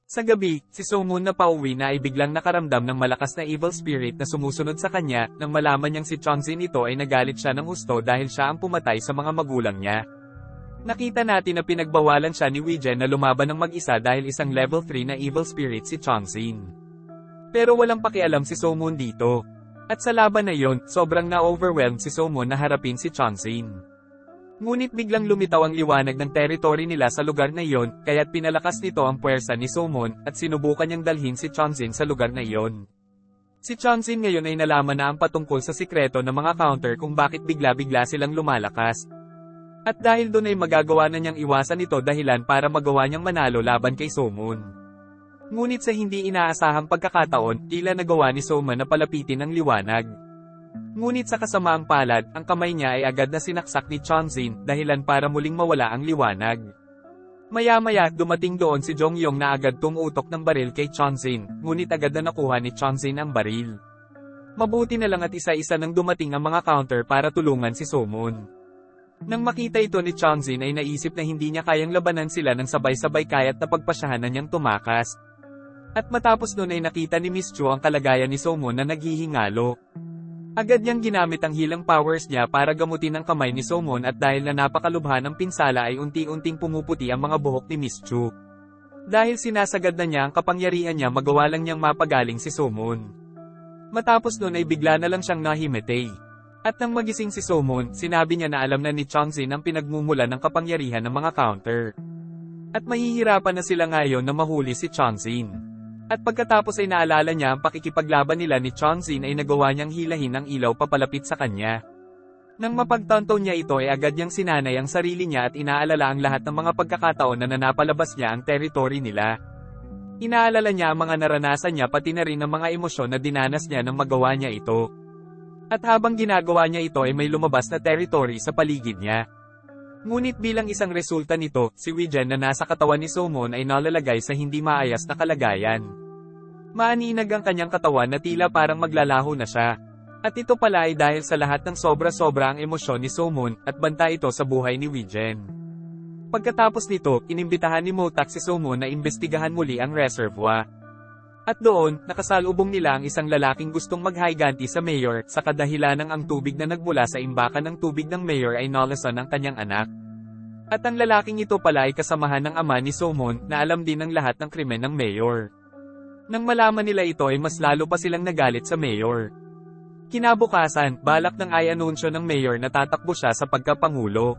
A: Sa gabi, si So-moon na pauwi na ay biglang nakaramdam ng malakas na evil spirit na sumusunod sa kanya. Nang malaman niyang si Chongzin ito ay nagalit siya ng husto dahil siya ang pumatay sa mga magulang niya. Nakita natin na pinagbawalan siya ni Wei-jen na lumaban ng mag-isa dahil isang level 3 na evil spirit si Chongzin. Pero walang pakialam si So-moon dito. At sa laban na iyon, sobrang na-overwhelmed si So-moon na harapin si Chongzin. Ngunit biglang lumitaw ang liwanag ng territory nila sa lugar na iyon, kaya't pinalakas nito ang puwersa ni So-moon, at sinubukan niyang dalhin si Chongzin sa lugar na iyon. Si Chongzin ngayon ay nalaman na ang patungkol sa sikreto ng mga counter kung bakit bigla-bigla silang lumalakas. At dahil doon ay magagawa na niyang iwasan ito dahilan para magawa niyang manalo laban kay Somun. Ngunit sa hindi inaasahang pagkakataon, tila nagawa ni Somun na palapitin ang liwanag. Ngunit sa kasamaang palad, ang kamay niya ay agad na sinaksak ni Chongzin, dahilan para muling mawala ang liwanag. Maya-maya, dumating doon si Jongyong na agad tumutok ng baril kay Chongzin, ngunit agad na nakuha ni Chongzin ang baril. Mabuti na lang at isa-isa nang dumating ang mga counter para tulungan si Somun. Nang makita ito ni Chongzin ay naisip na hindi niya kayang labanan sila ng sabay-sabay kaya't napagpasyahan na niyang tumakas. At matapos nun ay nakita ni Miss Chu ang kalagayan ni Somun na naghihingalo. Agad niyang ginamit ang healing powers niya para gamutin ang kamay ni Somun at dahil na napakalubha ng pinsala ay unti-unting pumuputi ang mga buhok ni Miss Chu. Dahil sinasagad na niya ang kapangyarihan niya magawa lang niyang mapagaling si Somun. Matapos nun ay bigla na lang siyang nahimatay. At nang magising si Somun, sinabi niya na alam na ni Chongzin ang pinagmumulan ng kapangyarihan ng mga counter. At mahihirapan na sila ngayon na mahuli si Chongzin. At pagkatapos ay naalala niya ang pakikipaglaban nila ni Chongzin ay nagawa niyang hilahin ang ilaw papalapit sa kanya. Nang mapagtanto niya ito ay agad niyang sinanay ang sarili niya at inaalala ang lahat ng mga pagkakataon na napalabas niya ang teritoryo nila. Inaalala niya ang mga naranasan niya pati na rin ang mga emosyon na dinanas niya nang magawa niya ito. At habang ginagawa niya ito ay may lumabas na territory sa paligid niya. Ngunit bilang isang resulta nito, si Wijen na nasa katawan ni Somun ay nalalagay sa hindi maayos na kalagayan. Maaninag ang kanyang katawan na tila parang maglalaho na siya. At ito pala ay dahil sa lahat ng sobra-sobra ang emosyon ni Somun at banta ito sa buhay ni Wijen. Pagkatapos nito, inimbitahan ni Motak si Somun na imbestigahan muli ang reservoir. At doon, nakasalubong nila ang isang lalaking gustong maghiganti sa mayor, sa kadahilanang ang tubig na nagmula sa imbakan ng tubig ng mayor ay nalasan ng kanyang anak. At ang lalaking ito pala ay kasamahan ng ama ni Somun, na alam din ng lahat ng krimen ng mayor. Nang malaman nila ito ay mas lalo pa silang nagalit sa mayor. Kinabukasan, balak ng anunsyo ng mayor na tatakbo siya sa pagkapangulo.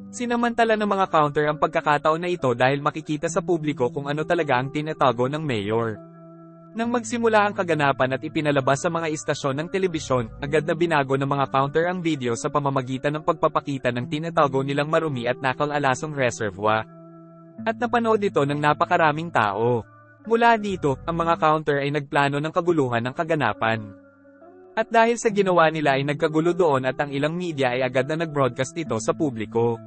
A: Sinamantala ng mga counter ang pagkakataon na ito dahil makikita sa publiko kung ano talaga ang tinatago ng mayor. Nang magsimula ang kaganapan at ipinalabas sa mga istasyon ng telebisyon, agad na binago ng mga counter ang video sa pamamagitan ng pagpapakita ng tinatago nilang marumi at nakal-alasong reservoir. At napanood ito ng napakaraming tao. Mula dito, ang mga counter ay nagplano ng kaguluhan ng kaganapan. At dahil sa ginawa nila ay nagkagulo doon at ang ilang media ay agad na nag-broadcast ito sa publiko.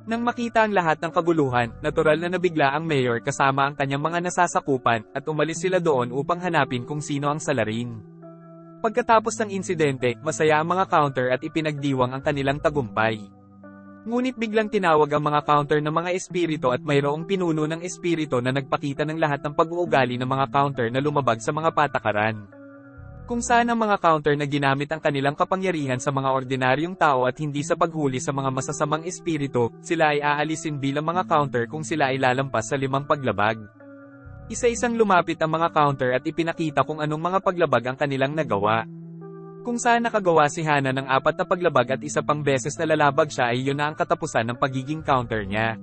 A: Nang makita ang lahat ng kaguluhan, natural na nabigla ang mayor kasama ang kanyang mga nasasakupan, at umalis sila doon upang hanapin kung sino ang salarin. Pagkatapos ng insidente, masaya ang mga counter at ipinagdiwang ang kanilang tagumpay. Ngunit biglang tinawag ang mga counter ng mga espiritu at mayroong pinuno ng espiritu na nagpakita ng lahat ng pag-uugali ng mga counter na lumabag sa mga patakaran. Kung saan ang mga counter na ginamit ang kanilang kapangyarihan sa mga ordinaryong tao at hindi sa paghuli sa mga masasamang espiritu, sila ay aalisin bilang mga counter kung sila ay lalampas sa 5 paglabag. Isa-isang lumapit ang mga counter at ipinakita kung anong mga paglabag ang kanilang nagawa. Kung saan nakagawa si Hana ng 4 na paglabag at isa pang beses na lalabag siya ay yun na ang katapusan ng pagiging counter niya.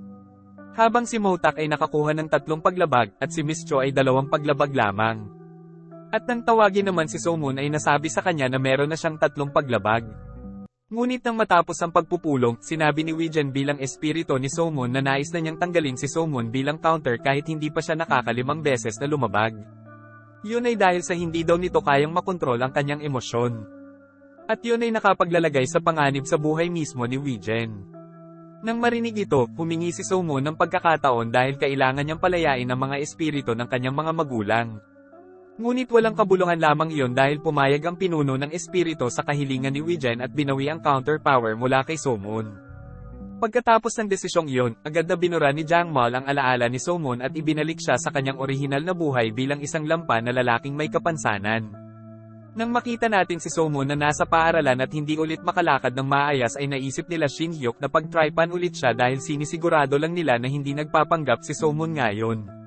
A: Habang si Motak ay nakakuha ng 3 paglabag at si Miss Cho ay 2 paglabag lamang. At nang tawagin naman si Somun ay nasabi sa kanya na meron na siyang 3 paglabag. Ngunit nang matapos ang pagpupulong, sinabi ni Wijen bilang espiritu ni Somun na nais na niyang tanggalin si Somun bilang counter kahit hindi pa siya nakaka5 beses na lumabag. Yun ay dahil sa hindi daw nito kayang makontrol ang kanyang emosyon. At yun ay nakapaglalagay sa panganib sa buhay mismo ni Wijen. Nang marinig ito, humingi si Somun ng pagkakataon dahil kailangan niyang palayain ang mga espiritu ng kanyang mga magulang. Ngunit walang kabuluhan lamang iyon dahil pumayag ang pinuno ng espiritu sa kahilingan ni Wijen at binawi ang counter power mula kay Somun. Pagkatapos ng desisyong iyon, agad na binura ni Jang Mal ang alaala ni Somun at ibinalik siya sa kanyang orihinal na buhay bilang isang lampa na lalaking may kapansanan. Nang makita natin si Somun na nasa paaralan at hindi ulit makalakad ng maayos ay naisip nila Shin Hyuk na pag-tripan ulit siya dahil sinisigurado lang nila na hindi nagpapanggap si Somun ngayon.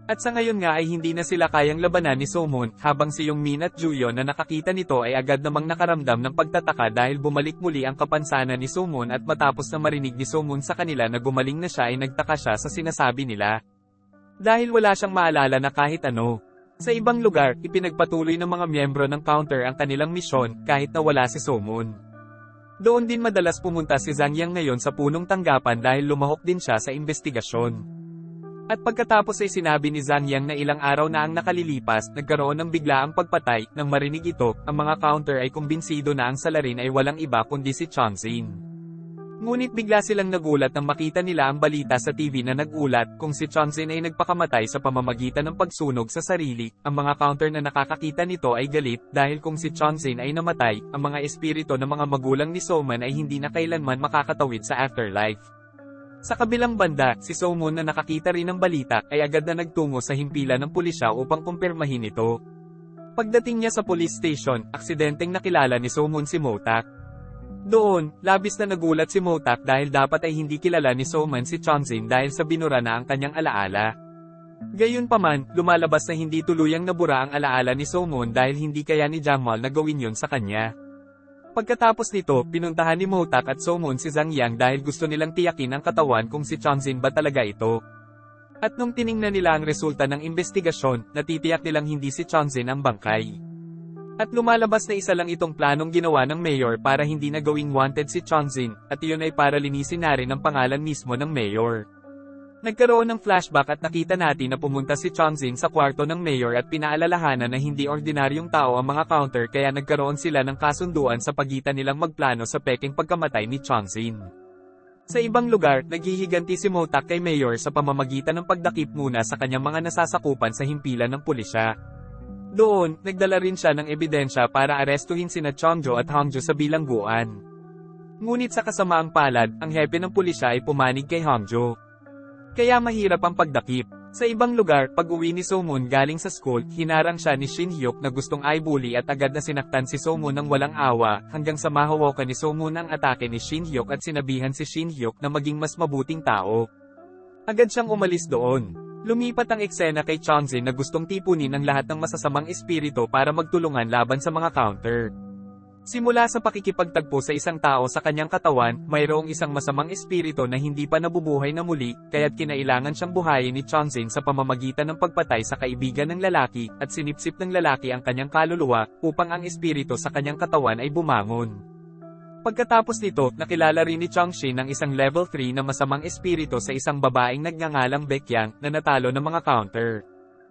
A: At sa ngayon nga ay hindi na sila kayang labanan ni Somun, habang si Yongmin at Juyeon na nakakita nito ay agad namang nakaramdam ng pagtataka dahil bumalik muli ang kapansanan ni Somun at matapos na marinig ni Somun sa kanila na gumaling na siya ay nagtaka siya sa sinasabi nila. Dahil wala siyang maalala na kahit ano. Sa ibang lugar, ipinagpatuloy ng mga miyembro ng counter ang kanilang misyon kahit na wala si Somun. Doon din madalas pumunta si Zhang Yang ngayon sa punong tanggapan dahil lumahok din siya sa investigasyon. At pagkatapos ay sinabi ni Zhang Yang na ilang araw na ang nakalilipas, nagkaroon ng biglaang pagpatay. Nang marinig ito, ang mga counter ay kumbinsido na ang salarin ay walang iba kundi si Chongqing. Ngunit bigla silang nagulat nang makita nila ang balita sa TV na nagulat kung si Chongqing ay nagpakamatay sa pamamagitan ng pagsunog sa sarili. Ang mga counter na nakakakita nito ay galit dahil kung si Chongqing ay namatay, ang mga espiritu ng mga magulang ni Soman ay hindi na kailanman makakatawid sa afterlife. Sa kabilang banda, si Somun na nakakita rin ng balita ay agad na nagtungo sa himpilan ng pulisya upang kumpirmahin ito. Pagdating niya sa police station, aksidenteng nakilala ni Somun si Motak. Doon, labis na nagulat si Motak dahil dapat ay hindi kilala ni Soman si Chongqing dahil sa binura na ang kanyang alaala. Gayunpaman, lumalabas na hindi tuluyang nabura ang alaala ni Somun dahil hindi kaya ni Jamal na gawin yun sa kanya. Pagkatapos nito, pinuntahan ni Motak at Somun si Zhang Yang dahil gusto nilang tiyakin ang katawan kung si Chongqing ba talaga ito. At nung tiningnan nila ang resulta ng investigasyon, natitiyak nilang hindi si Chongqing ang bangkay. At lumalabas na isa lang itong planong ginawa ng mayor para hindi na gawing wanted si Chongqing, at iyon ay para linisin na rin ang pangalan mismo ng mayor. Nagkaroon ng flashback at nakita natin na pumunta si Chongqing sa kwarto ng mayor at pinaalalahanan na hindi ordinaryong tao ang mga counter kaya nagkaroon sila ng kasunduan sa pagitan nilang magplano sa peking pagkamatay ni Chongqing. Sa ibang lugar, naghihiganti si Motak kay mayor sa pamamagitan ng pagdakip muna sa kanyang mga nasasakupan sa himpilan ng pulisya. Doon, nagdala rin siya ng ebidensya para arestuhin sina Chongjo at Hongjo sa bilangguan. Ngunit sa kasamaang palad, ang hepe ng pulisya ay pumanig kay Hongjo. Kaya mahirap ang pagdakip. Sa ibang lugar, pag-uwi ni Somun galing sa school, hinarang siya ni Shin Hyuk na gustong i-bully at agad na sinaktan si Somun ng walang awa, hanggang sa mahawakan ni Somun ang atake ni Shin Hyuk at sinabihan si Shin Hyuk na maging mas mabuting tao. Agad siyang umalis doon. Lumipat ang eksena kay Chongqing na gustong tipunin ang lahat ng masasamang espiritu para magtulungan laban sa mga counter. Simula sa pakikipagtagpo sa isang tao sa kanyang katawan, mayroong isang masamang espiritu na hindi pa nabubuhay na muli, kaya't kinailangan siyang buhayin ni Chongqing sa pamamagitan ng pagpatay sa kaibigan ng lalaki, at sinipsip ng lalaki ang kanyang kaluluwa, upang ang espiritu sa kanyang katawan ay bumangon. Pagkatapos nito, nakilala rin ni Chongqing ang isang level 3 na masamang espiritu sa isang babaeng nagngangalang Baekyang, na natalo ng mga counter.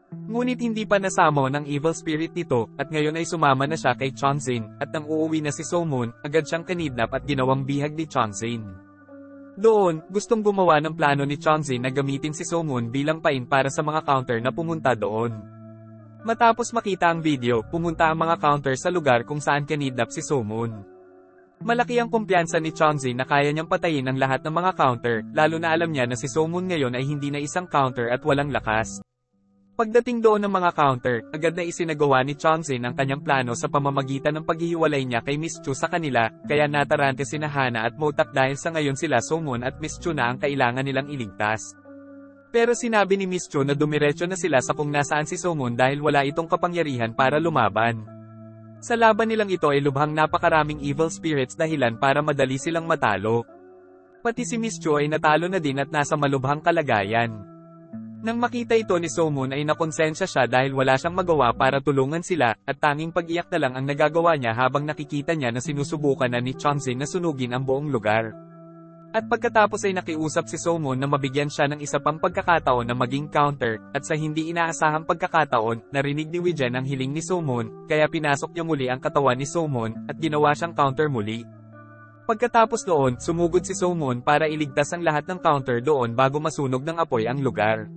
A: Ngunit hindi pa nasamo ng evil spirit nito, at ngayon ay sumama na siya kay Chongqing, at nang uuwi na si Somun, agad siyang kinidnap at ginawang bihag ni Chongqing. Doon, gustong gumawa ng plano ni Chongqing na gamitin si Somun bilang pain para sa mga counter na pumunta doon. Matapos makita ang video, pumunta ang mga counter sa lugar kung saan kinidnap si Somun. Malaki ang kumpiyansa ni Chongqing na kaya niyang patayin ang lahat ng mga counter, lalo na alam niya na si Somun ngayon ay hindi na isang counter at walang lakas. Pagdating doon ng mga counter, agad na isinagawa ni Chongqing ang kanyang plano sa pamamagitan ng paghihiwalay niya kay Miss Chu sa kanila, kaya natarante sina Hana at Motak dahil sa ngayon sila Somun at Miss Chu na ang kailangan nilang iligtas. Pero sinabi ni Miss Chu na dumiretso na sila sa kung nasaan si Somun dahil wala itong kapangyarihan para lumaban. Sa laban nilang ito ay lubhang napakaraming evil spirits dahilan para madali silang matalo. Pati si Miss Chu ay natalo na din at nasa malubhang kalagayan. Nang makita ito ni Somun ay nakonsensya siya dahil wala siyang magawa para tulungan sila, at tanging pag-iyak na lang ang nagagawa niya habang nakikita niya na sinusubukan na ni Chongqing na sunugin ang buong lugar. At pagkatapos ay nakiusap si Somun na mabigyan siya ng isa pang pagkakataon na maging counter, at sa hindi inaasahang pagkakataon, narinig ni Wijen ang hiling ni Somun, kaya pinasok niya muli ang katawan ni Somun, at ginawa siyang counter muli. Pagkatapos doon, sumugod si Somun para iligtas ang lahat ng counter doon bago masunog ng apoy ang lugar.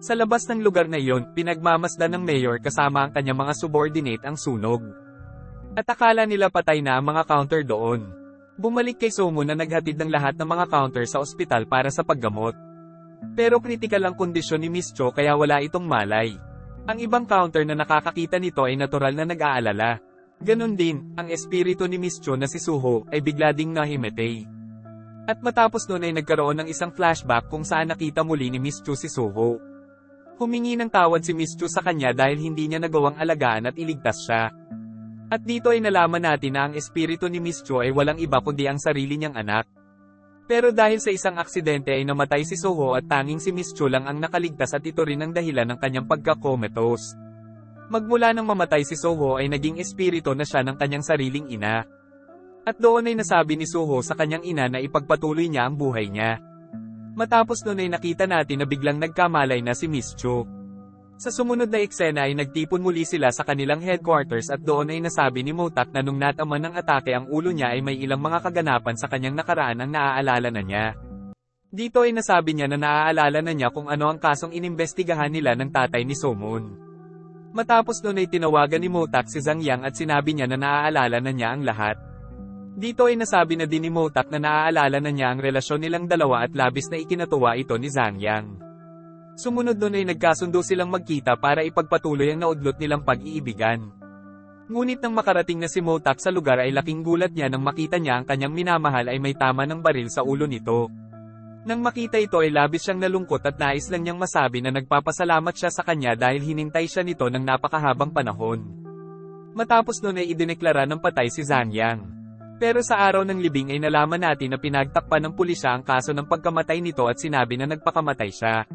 A: Sa labas ng lugar na iyon, pinagmamasdan ng mayor kasama ang kanyang mga subordinate ang sunog. At akala nila patay na ang mga counter doon. Bumalik kay Somun na naghatid ng lahat ng mga counter sa ospital para sa paggamot. Pero kritikal ang kondisyon ni Miss Cho kaya wala itong malay. Ang ibang counter na nakakakita nito ay natural na nag-aalala. Ganon din, ang espiritu ni Miss Cho na si Suho ay bigla ding nahimatay. At matapos noon ay nagkaroon ng isang flashback kung saan nakita muli ni Miss Cho si Suho. Humingi ng tawad si Miss Chu sa kanya dahil hindi niya nagawang alagaan at iligtas siya. At dito ay nalaman natin na ang espiritu ni Miss Chu ay walang iba kundi ang sarili niyang anak. Pero dahil sa isang aksidente ay namatay si Soho at tanging si Miss Chu lang ang nakaligtas at ito rin ang dahilan ng kanyang pagka-comatose. Magmula nang mamatay si Soho ay naging espiritu na siya ng kanyang sariling ina. At doon ay nasabi ni Suho sa kanyang ina na ipagpatuloy niya ang buhay niya. Matapos noon ay nakita natin na biglang nagkamalay na si Miss Cho. Sa sumunod na eksena ay nagtipon muli sila sa kanilang headquarters at doon ay nasabi ni Motak na nung nataman ng atake ang ulo niya ay may ilang mga kaganapan sa kanyang nakaraan ang naaalala na niya. Dito ay nasabi niya na naaalala na niya kung ano ang kasong inimbestigahan nila ng tatay ni Somon. Matapos noon ay tinawagan ni Motak si Zhang Yang at sinabi niya na naaalala na niya ang lahat. Dito ay nasabi na din ni Motak na naaalala na niya ang relasyon nilang dalawa at labis na ikinatuwa ito ni Zhang Yang. Sumunod nun ay nagkasundo silang magkita para ipagpatuloy ang naudlot nilang pag-iibigan. Ngunit nang makarating na si Motak sa lugar ay laking gulat niya nang makita niya ang kanyang minamahal ay may tama ng baril sa ulo nito. Nang makita ito ay labis siyang nalungkot at nais lang niyang masabi na nagpapasalamat siya sa kanya dahil hinintay siya nito ng napakahabang panahon. Matapos nun ay idineklara ng patay si Zhang Yang. Pero sa araw ng libing ay nalaman natin na pinagtakpan ng pulisya ang kaso ng pagkamatay nito at sinabi na nagpakamatay siya.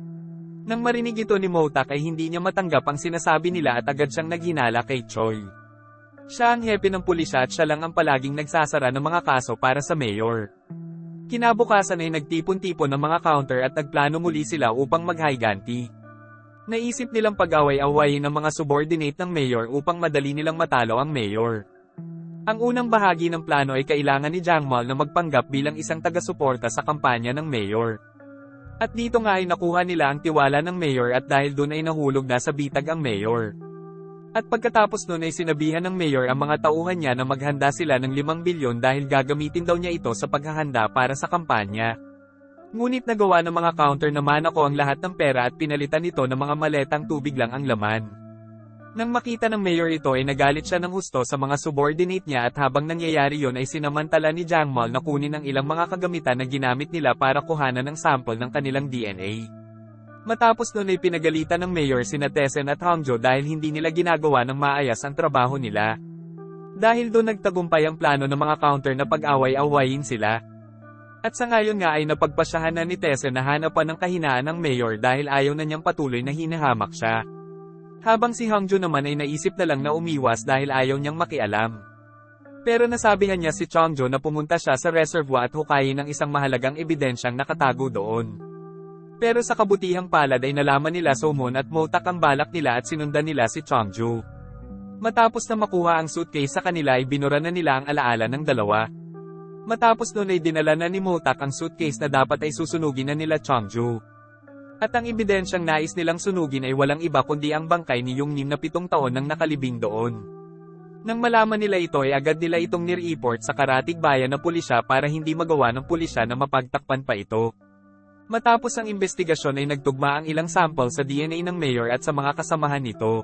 A: Nang marinig ito ni Motak ay hindi niya matanggap ang sinasabi nila at agad siyang naghinala kay Choi. Siya ang hepe ng pulisya at siya lang ang palaging nagsasara ng mga kaso para sa mayor. Kinabukasan ay nagtipon-tipon ng mga counter at nagplano muli sila upang maghiganti. Naisip nilang pag-away-awayin ng mga subordinate ng mayor upang madali nilang matalo ang mayor. Ang unang bahagi ng plano ay kailangan ni Jiang Mal na magpanggap bilang isang taga-suporta sa kampanya ng mayor. At dito nga ay nakuha nila ang tiwala ng mayor at dahil doon ay nahulog na sa bitag ang mayor. At pagkatapos noon ay sinabihan ng mayor ang mga tauhan niya na maghanda sila ng 5 bilyon dahil gagamitin daw niya ito sa paghahanda para sa kampanya. Ngunit nagawa ng mga counter naman ako ang lahat ng pera at pinalitan ito ng mga maletang tubig lang ang laman. Nang makita ng mayor ito ay nagalit siya ng husto sa mga subordinate niya at habang nangyayari yon ay sinamantala ni Jiang Mal na kunin ang ilang mga kagamitan na ginamit nila para kuhanan ng sample ng kanilang DNA. Matapos noon ay pinagalitan ng mayor sina Tessen at Hangzhou dahil hindi nila ginagawa ng maayos ang trabaho nila. Dahil doon nagtagumpay ang plano ng mga counter na pag-away-awayin sila. At sa ngayon nga ay napagpasyahan na ni Tessen na hanapan ng kahinaan ng mayor dahil ayaw na niyang patuloy na hinahamak siya. Habang si Hangzhou naman ay naisip na lang na umiwas dahil ayaw niyang makialam. Pero nasabihan niya si Changzhou na pumunta siya sa reservoir at hukayin ng isang mahalagang ebidensyang nakatago doon. Pero sa kabutihang palad ay nalaman nila Somon at Motak ang balak nila at sinundan nila si Changzhou. Matapos na makuha ang suitcase sa kanila ay binura na nila ang alaala ng dalawa. Matapos noon ay dinala na ni Motak ang suitcase na dapat ay susunugin na nila Changzhou. At ang ebidensyang nais nilang sunugin ay walang iba kundi ang bangkay ni Yongnim na 7 taon nang nakalibing doon. Nang malaman nila ito ay agad nila itong nireport sa karatig bayan na pulisya para hindi magawa ng pulisya na mapagtakpan pa ito. Matapos ang investigasyon ay nagtugma ang ilang sample sa DNA ng mayor at sa mga kasamahan nito.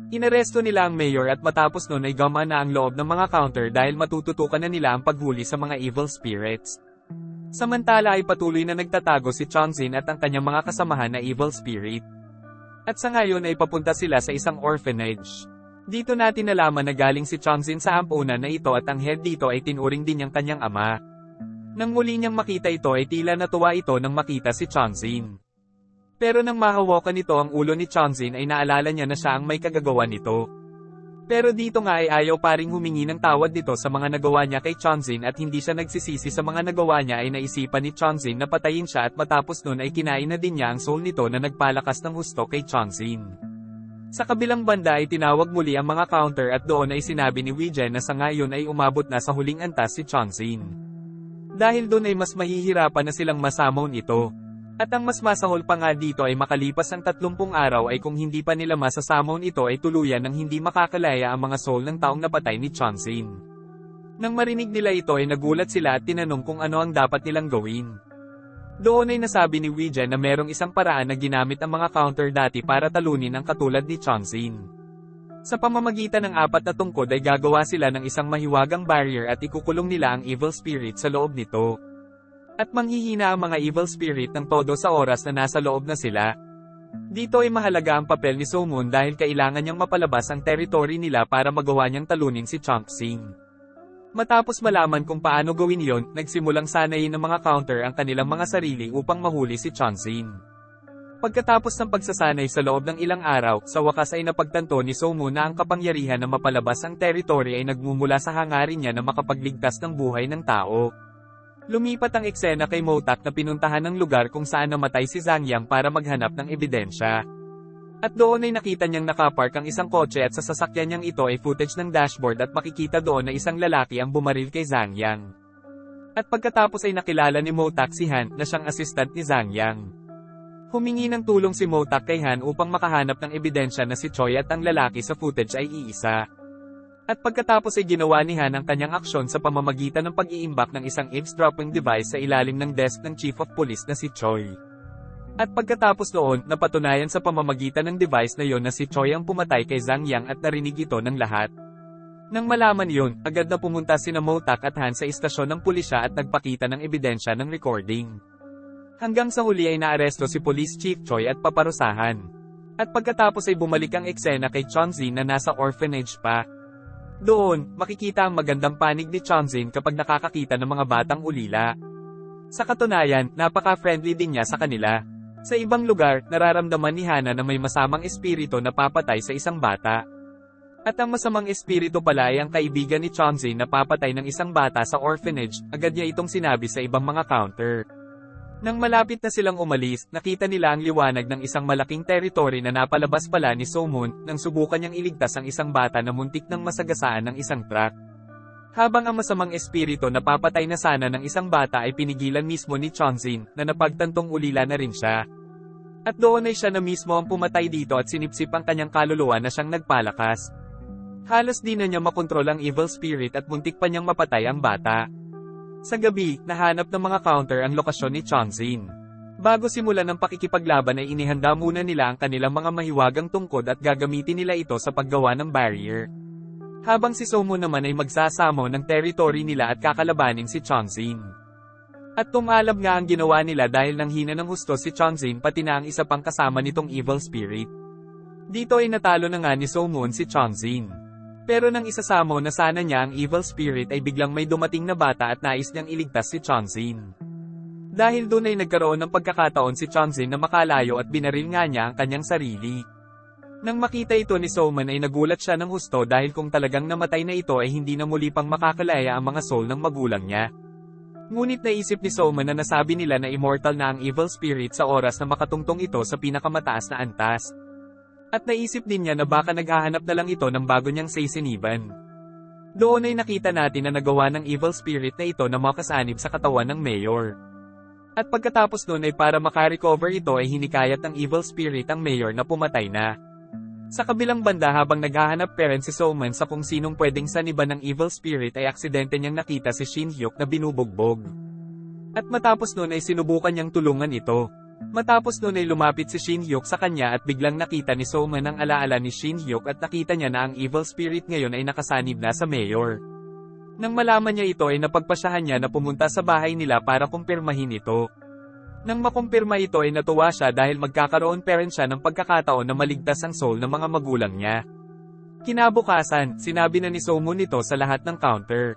A: Inaresto nila ang mayor at matapos noon ay gama na ang loob ng mga counter dahil matututukan na nila ang paghuli sa mga evil spirits. Samantala ay patuloy na nagtatago si Chongzin at ang kanyang mga kasamahan na evil spirit. At sa ngayon ay papunta sila sa isang orphanage. Dito natin nalaman na galing si Chongzin sa ampunan na ito at ang head dito ay tinuring din niyang kanyang ama. Nang muli niyang makita ito ay tila natuwa ito nang makita si Chongzin. Pero nang mahawakan nito ang ulo ni Chongzin ay naalala niya na siya ang may kagagawa nito. Pero dito nga ay ayaw pa ring humingi ng tawad dito sa mga nagawa niya kay Chongzin at hindi siya nagsisisi sa mga nagawa niya ay naisipan ni Chongzin na patayin siya at matapos nun ay kinain na din niya ang soul nito na nagpalakas ng husto kay Chongzin. Sa kabilang banda ay tinawag muli ang mga counter at doon ay sinabi ni Weijen na sa ngayon ay umabot na sa huling antas si Chongzin. Dahil doon ay mas mahihirapan na silang masamon ito. At ang mas masahol pa nga dito ay makalipas ang 30 araw ay kung hindi pa nila masasamon ito ay tuluyan ng hindi makakalaya ang mga soul ng taong napatay ni Chongzin. Nang marinig nila ito ay nagulat sila at tinanong kung ano ang dapat nilang gawin. Doon ay nasabi ni Weijen na merong isang paraan na ginamit ang mga counter dati para talunin ang katulad ni Chongzin. Sa pamamagitan ng 4 na tungkod ay gagawa sila ng isang mahiwagang barrier at ikukulong nila ang evil spirit sa loob nito. At manghihina ang mga evil spirit ng todo sa oras na nasa loob na sila. Dito ay mahalaga ang papel ni Somon dahil kailangan niyang mapalabas ang territory nila para magawa niyang talunin si Chongqing. Matapos malaman kung paano gawin yon, nagsimulang sanayin ng mga counter ang kanilang mga sarili upang mahuli si Chongqing. Pagkatapos ng pagsasanay sa loob ng ilang araw, sa wakas ay napagtanto ni Somu na ang kapangyarihan na mapalabas ang teritoryo ay nagmumula sa hangarin niya na makapagligtas ng buhay ng tao. Lumipat ang eksena kay Motak na pinuntahan ng lugar kung saan namatay si Zhang Yang para maghanap ng ebidensya. At doon ay nakita niyang nakapark ang isang kotse at sa sasakyan niyang ito ay footage ng dashboard at makikita doon na isang lalaki ang bumaril kay Zhang Yang. At pagkatapos ay nakilala ni Motak si Han na siyang assistant ni Zhang Yang. Humingi ng tulong si Motak kay Han upang makahanap ng ebidensya na si Choi at ang lalaki sa footage ay iisa. At pagkatapos ay ginawa ni Han ang kanyang aksyon sa pamamagitan ng pag-iimbak ng isang eavesdropping device sa ilalim ng desk ng Chief of Police na si Choi. At pagkatapos noon, napatunayan sa pamamagitan ng device na yon na si Choi ang pumatay kay Zhang Yang at narinig ito ng lahat. Nang malaman yon, agad na pumunta sina Motak at Han sa istasyon ng pulisya at nagpakita ng ebidensya ng recording. Hanggang sa huli ay naaresto si Police Chief Choi at paparusahan. At pagkatapos ay bumalik ang eksena kay Chongzin na nasa orphanage pa. Doon, makikita ang magandang panig ni Chongzin kapag nakakakita ng mga batang ulila. Sa katunayan, napaka-friendly din niya sa kanila. Sa ibang lugar, nararamdaman ni Hana na may masamang espiritu na papatay sa isang bata. At ang masamang espiritu pala ay ang kaibigan ni Chongzin na papatay ng isang bata sa orphanage, agad niya itong sinabi sa ibang mga counter. Nang malapit na silang umalis, nakita nila ang liwanag ng isang malaking teritoryo na napalabas pala ni So-moon nang subukan niyang iligtas ang isang bata na muntik ng masagasaan ng isang truck. Habang ang masamang espiritu na papatay na sana ng isang bata ay pinigilan mismo ni Chongzin, na napagtantong ulila na rin siya. At doon ay siya na mismo ang pumatay dito at sinipsip ang kanyang kaluluwa na siyang nagpalakas. Halos di na niya makontrol ang evil spirit at muntik pa niyang mapatay ang bata. Sa gabi, nahanap ng mga counter ang lokasyon ni Chongzin. Bago simulan ng pakikipaglaban ay inihanda muna nila ang kanilang mga mahiwagang tungkod at gagamitin nila ito sa paggawa ng barrier. Habang si Somu naman ay magsasamo ng territory nila at kakalabanin si Chongzin. At tumalab nga ang ginawa nila dahil nang hina ng husto si Chongzin pati na ang isa pang kasama nitong evil spirit. Dito ay natalo na nga ni Somu si Chongzin. Pero nang isasamo na sana niya ang evil spirit ay biglang may dumating na bata at nais niyang iligtas si Chongzin. Dahil doon ay nagkaroon ng pagkakataon si Chongzin na makalayo at binaril nga niya ang kanyang sarili. Nang makita ito ni Soman ay nagulat siya ng husto dahil kung talagang namatay na ito ay hindi na muli pang makakalaya ang mga soul ng magulang niya. Ngunit naisip ni Soman na nasabi nila na immortal na ang evil spirit sa oras na makatungtong ito sa pinakamataas na antas. At naisip din niya na baka naghahanap na lang ito ng bago niyang sisiniban. Doon ay nakita natin na nagawa ng evil spirit na ito na makasanib sa katawan ng mayor. At pagkatapos noon ay para makarecover ito ay hinikayat ng evil spirit ang mayor na pumatay na. Sa kabilang banda habang naghahanap parent si Soman sa kung sinong pwedeng saniban ng evil spirit ay aksidente niyang nakita si Shin Hyuk na binubugbog. At matapos noon ay sinubukan niyang tulungan ito. Matapos noon ay lumapit si Shin Hyuk sa kanya at biglang nakita ni Soman ang alaala ni Shin Hyuk at nakita niya na ang evil spirit ngayon ay nakasanib na sa mayor. Nang malaman niya ito ay napagpasyahan niya na pumunta sa bahay nila para kumpirmahin ito. Nang makumpirma ito ay natuwa siya dahil magkakaroon pa rin siya ng pagkakataon na maligtas ang soul ng mga magulang niya. Kinabukasan, sinabi na ni Somun ito sa lahat ng counter.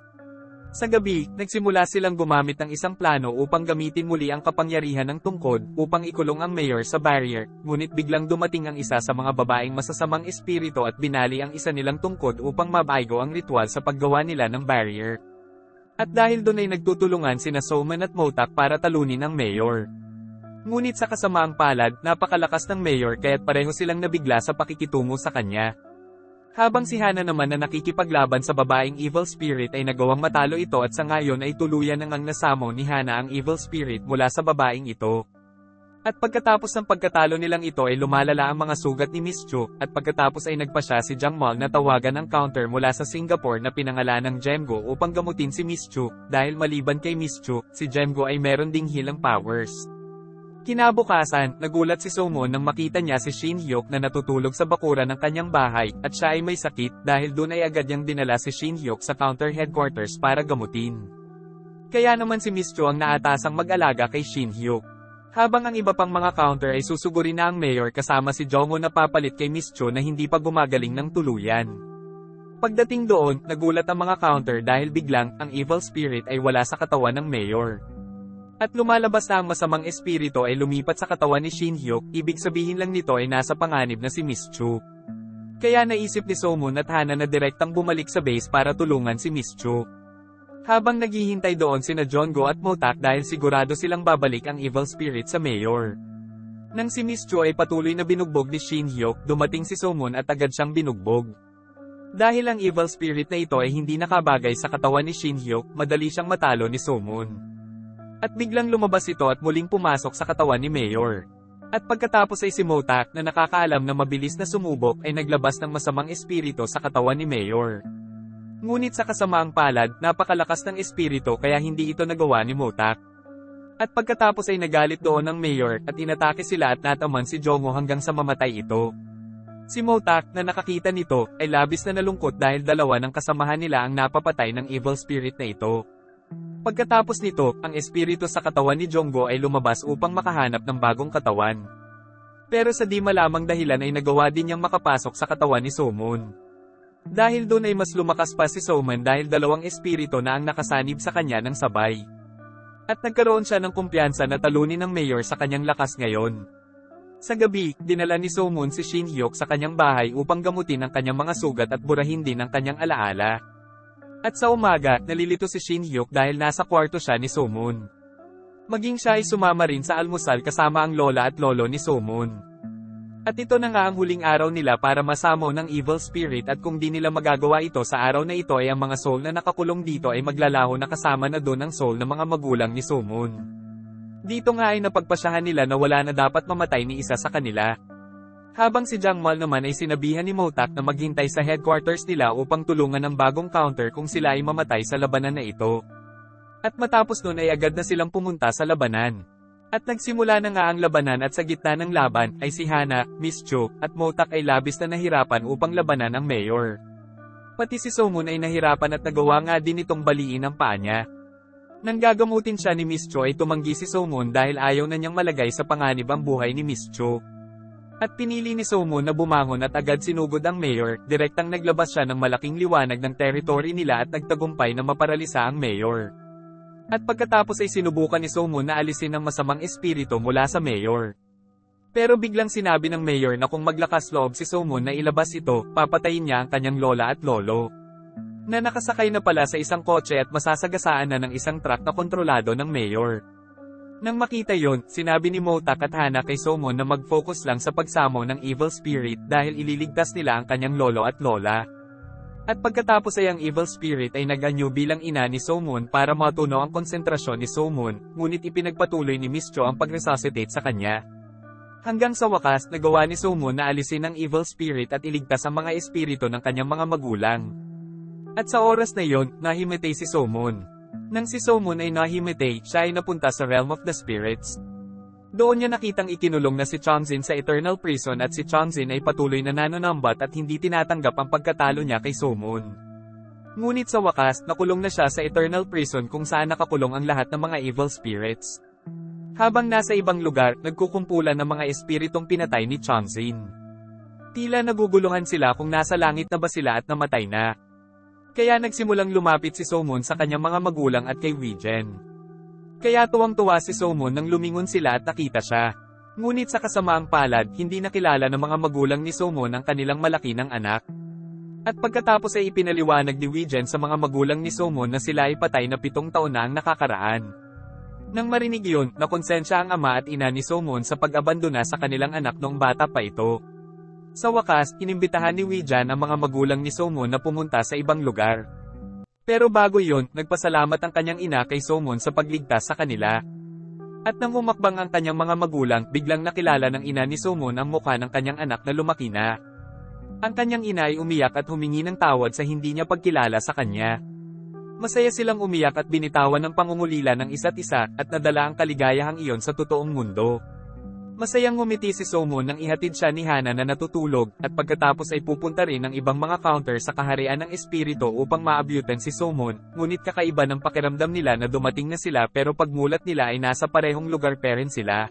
A: Sa gabi, nagsimula silang gumamit ng isang plano upang gamitin muli ang kapangyarihan ng tungkod upang ikulong ang mayor sa barrier, ngunit biglang dumating ang isa sa mga babaeng masasamang espiritu at binali ang isa nilang tungkod upang mabaigo ang ritual sa paggawa nila ng barrier. At dahil doon ay nagtutulungan sina Soman at Motak para talunin ang mayor. Ngunit sa kasamaang palad, napakalakas ng mayor kaya't pareho silang nabigla sa pakikitungo sa kanya. Habang si Hana naman na nakikipaglaban sa babaeng evil spirit ay nagawang matalo ito at sa ngayon ay tuluyan nang nasamo ni Hana ang evil spirit mula sa babaeng ito. At pagkatapos ng pagkatalo nilang ito ay lumalala ang mga sugat ni Miss Chu, at pagkatapos ay nagpasya si Jang Mal na tawagan ang counter mula sa Singapore na pinangalan ng Jemgo upang gamutin si Miss Chu, dahil maliban kay Miss Chu, si Jemgo ay meron ding healing powers. Kinabukasan, nagulat si Somon nang makita niya si Shin Hyuk na natutulog sa bakuran ng kanyang bahay, at siya ay may sakit, dahil doon ay agad niyang dinala si Shin Hyuk sa counter headquarters para gamutin. Kaya naman si Miss Chu ang naatasang mag-alaga kay Shin Hyuk. Habang ang iba pang mga counter ay susugurin na ang mayor kasama si Jongho na papalit kay Miss Chu na hindi pa gumagaling ng tuluyan. Pagdating doon, nagulat ang mga counter dahil biglang, ang evil spirit ay wala sa katawan ng mayor. At lumalabas na ang masamang espiritu ay lumipat sa katawan ni Shin Hyuk, ibig sabihin lang nito ay nasa panganib na si Miss Chu. Kaya naisip ni So-moon at Hana na direktang bumalik sa base para tulungan si Miss Chu. Habang naghihintay doon sina Jonggo at Motak dahil sigurado silang babalik ang evil spirit sa mayor. Nang si Miss Chu ay patuloy na binugbog ni Shin Hyuk, dumating si So-moon at agad siyang binugbog. Dahil ang evil spirit na ito ay hindi nakabagay sa katawan ni Shin Hyuk, madali siyang matalo ni So-moon. At biglang lumabas ito at muling pumasok sa katawan ni Mayor. At pagkatapos ay si Motak na nakakaalam na mabilis na sumubok ay naglabas ng masamang espiritu sa katawan ni Mayor. Ngunit sa kasamaang palad, napakalakas ng espiritu kaya hindi ito nagawa ni Motak. At pagkatapos ay nagalit doon ng Mayor at inatake sila at nataman si Jongho hanggang sa mamatay ito. Si Motak na nakakita nito ay labis na nalungkot dahil dalawa ng kasamahan nila ang napapatay ng evil spirit na ito. Pagkatapos nito, ang espiritu sa katawan ni Jonggo ay lumabas upang makahanap ng bagong katawan. Pero sa di malamang dahilan ay nagawa din niyang makapasok sa katawan ni So-moon. Dahil doon ay mas lumakas pa si So-moon dahil dalawang espiritu na ang nakasanib sa kanya ng sabay. At nagkaroon siya ng kumpiyansa na talunin ng mayor sa kanyang lakas ngayon. Sa gabi, dinala ni So-moon si Shin Hyuk sa kanyang bahay upang gamutin ang kanyang mga sugat at burahin din ang kanyang alaala. At sa umaga, nalilito si Shin Hyuk dahil nasa kwarto siya ni So-moon. Maging siya ay sumama rin sa almusal kasama ang lola at lolo ni So-moon. At ito na nga ang huling araw nila para masamo ng evil spirit at kung di nila magagawa ito sa araw na ito ay ang mga soul na nakakulong dito ay maglalaho na kasama na doon ang soul ng mga magulang ni So-moon. Dito nga ay napagpasyahan nila na wala na dapat mamatay ni isa sa kanila. Habang si Jangmal naman ay sinabihan ni Motak na maghintay sa headquarters nila upang tulungan ng bagong counter kung sila ay mamatay sa labanan na ito. At matapos nun ay agad na silang pumunta sa labanan. At nagsimula na nga ang labanan at sa gitna ng laban ay si Hana, Miss Chu, at Motak ay labis na nahirapan upang labanan ang mayor. Pati si So-moon ay nahirapan at nagawa nga din itong baliin ang paa niya. Nang gagamutin siya ni Miss Chu ay tumanggi si So-moon dahil ayaw na niyang malagay sa panganib ang buhay ni Miss Chu. At pinili ni So-moon na bumangon at agad sinugod ang mayor, direktang naglabas siya ng malaking liwanag ng territory nila at nagtagumpay na maparalisa ang mayor. At pagkatapos ay sinubukan ni So-moon na alisin ang masamang espiritu mula sa mayor. Pero biglang sinabi ng mayor na kung maglakas loob si So-moon na ilabas ito, papatayin niya ang kanyang lola at lolo. Na nakasakay na pala sa isang kotse at masasagasaan na ng isang truck na kontrolado ng mayor. Nang makita yon, sinabi ni Motak at Hana kay So-moon na mag-focus lang sa pagsamo ng evil spirit dahil ililigtas nila ang kanyang lolo at lola. At pagkatapos ay ang evil spirit ay nag-anyo bilang ina ni So-moon para matunaw ang konsentrasyon ni So-moon, ngunit ipinagpatuloy ni Miss Cho ang pag-resuscitate sa kanya. Hanggang sa wakas, nagawa ni So-moon na alisin ang evil spirit at iligtas ang mga espiritu ng kanyang mga magulang. At sa oras na yon, nahimatay si So-moon. Nang si So-moon ay nahimatay, siya ay napunta sa realm of the spirits. Doon niya nakitang ikinulong na si Changzin sa eternal prison at si Changzin ay patuloy na nanonambat at hindi tinatanggap ang pagkatalo niya kay So-moon. Ngunit sa wakas, nakulong na siya sa eternal prison kung saan nakakulong ang lahat ng mga evil spirits. Habang nasa ibang lugar, nagkukumpulan ng mga espiritong pinatay ni Changzin. Tila naguguluhan sila kung nasa langit na ba sila at namatay na. Kaya nagsimulang lumapit si So-moon sa kanyang mga magulang at kay Wee-Jen. Kaya tuwang-tuwa si So-moon nang lumingon sila at nakita siya. Ngunit sa kasamaang palad, hindi nakilala ng mga magulang ni So-moon ang kanilang malaki ng anak. At pagkatapos ay ipinaliwanag ni Wee-Jen sa mga magulang ni So-moon na sila ay patay na 7 taon na ang nakakaraan. Nang marinig iyon, nakonsensya ang ama at ina ni So-moon sa pag-abandona sa kanilang anak noong bata pa ito. Sa wakas, inimbitahan ni Wee-Jen ang mga magulang ni So-moon na pumunta sa ibang lugar. Pero bago yon, nagpasalamat ang kanyang ina kay So-moon sa pagligtas sa kanila. At nang humakbang ang kanyang mga magulang, biglang nakilala ng ina ni So-moon ang mukha ng kanyang anak na lumaki na. Ang kanyang ina ay umiyak at humingi ng tawad sa hindi niya pagkilala sa kanya. Masaya silang umiyak at binitawan ng pangungulila ng isa't isa, at nadala ang kaligayahang iyon sa totoong mundo. Masayang ngumiti si So-moon nang ihatid siya ni Hana na natutulog, at pagkatapos ay pupunta rin ng ibang mga counter sa kaharian ng espiritu upang maabyutan si So-moon, ngunit kakaiba ng pakiramdam nila na dumating na sila pero pagmulat nila ay nasa parehong lugar pa rin sila.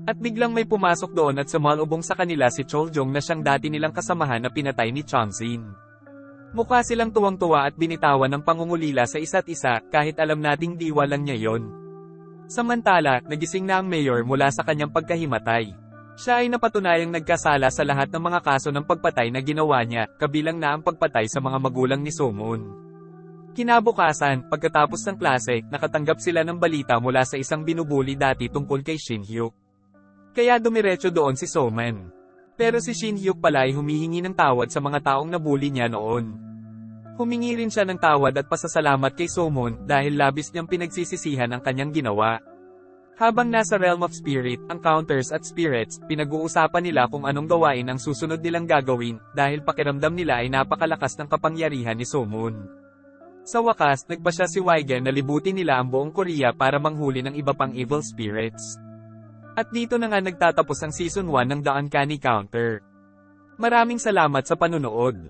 A: At biglang may pumasok doon at sumalubong sa kanila si Choljong na siyang dati nilang kasamahan na pinatay ni Changzin. Mukha silang tuwang-tuwa at binitawan ng pangungulila sa isa't isa, kahit alam nating diwa lang niya yon. Samantala, nagising na ang mayor mula sa kanyang pagkahimatay. Siya ay napatunayang nagkasala sa lahat ng mga kaso ng pagpatay na ginawa niya, kabilang na ang pagpatay sa mga magulang ni So-moon. Kinabukasan, pagkatapos ng klase, nakatanggap sila ng balita mula sa isang binubuli dati tungkol kay Shin-hyuk. Kaya dumiretso doon si So-man. Pero si Shin-hyuk pala ay humihingi ng tawad sa mga taong nabuli niya noon. Humingi rin siya ng tawad at pasasalamat kay So-moon dahil labis niyang pinagsisisihan ang kanyang ginawa. Habang nasa Realm of Spirit, ang counters at spirits, pinag-uusapan nila kung anong gawain ang susunod nilang gagawin dahil pakiramdam nila ay napakalakas ng kapangyarihan ni So-moon. Sa wakas, nagpasya si Weigen na libutin nila ang buong Korea para manghuli ng iba pang evil spirits. At dito na nga nagtatapos ang Season 1 ng The Uncanny Counter. Maraming salamat sa panunood.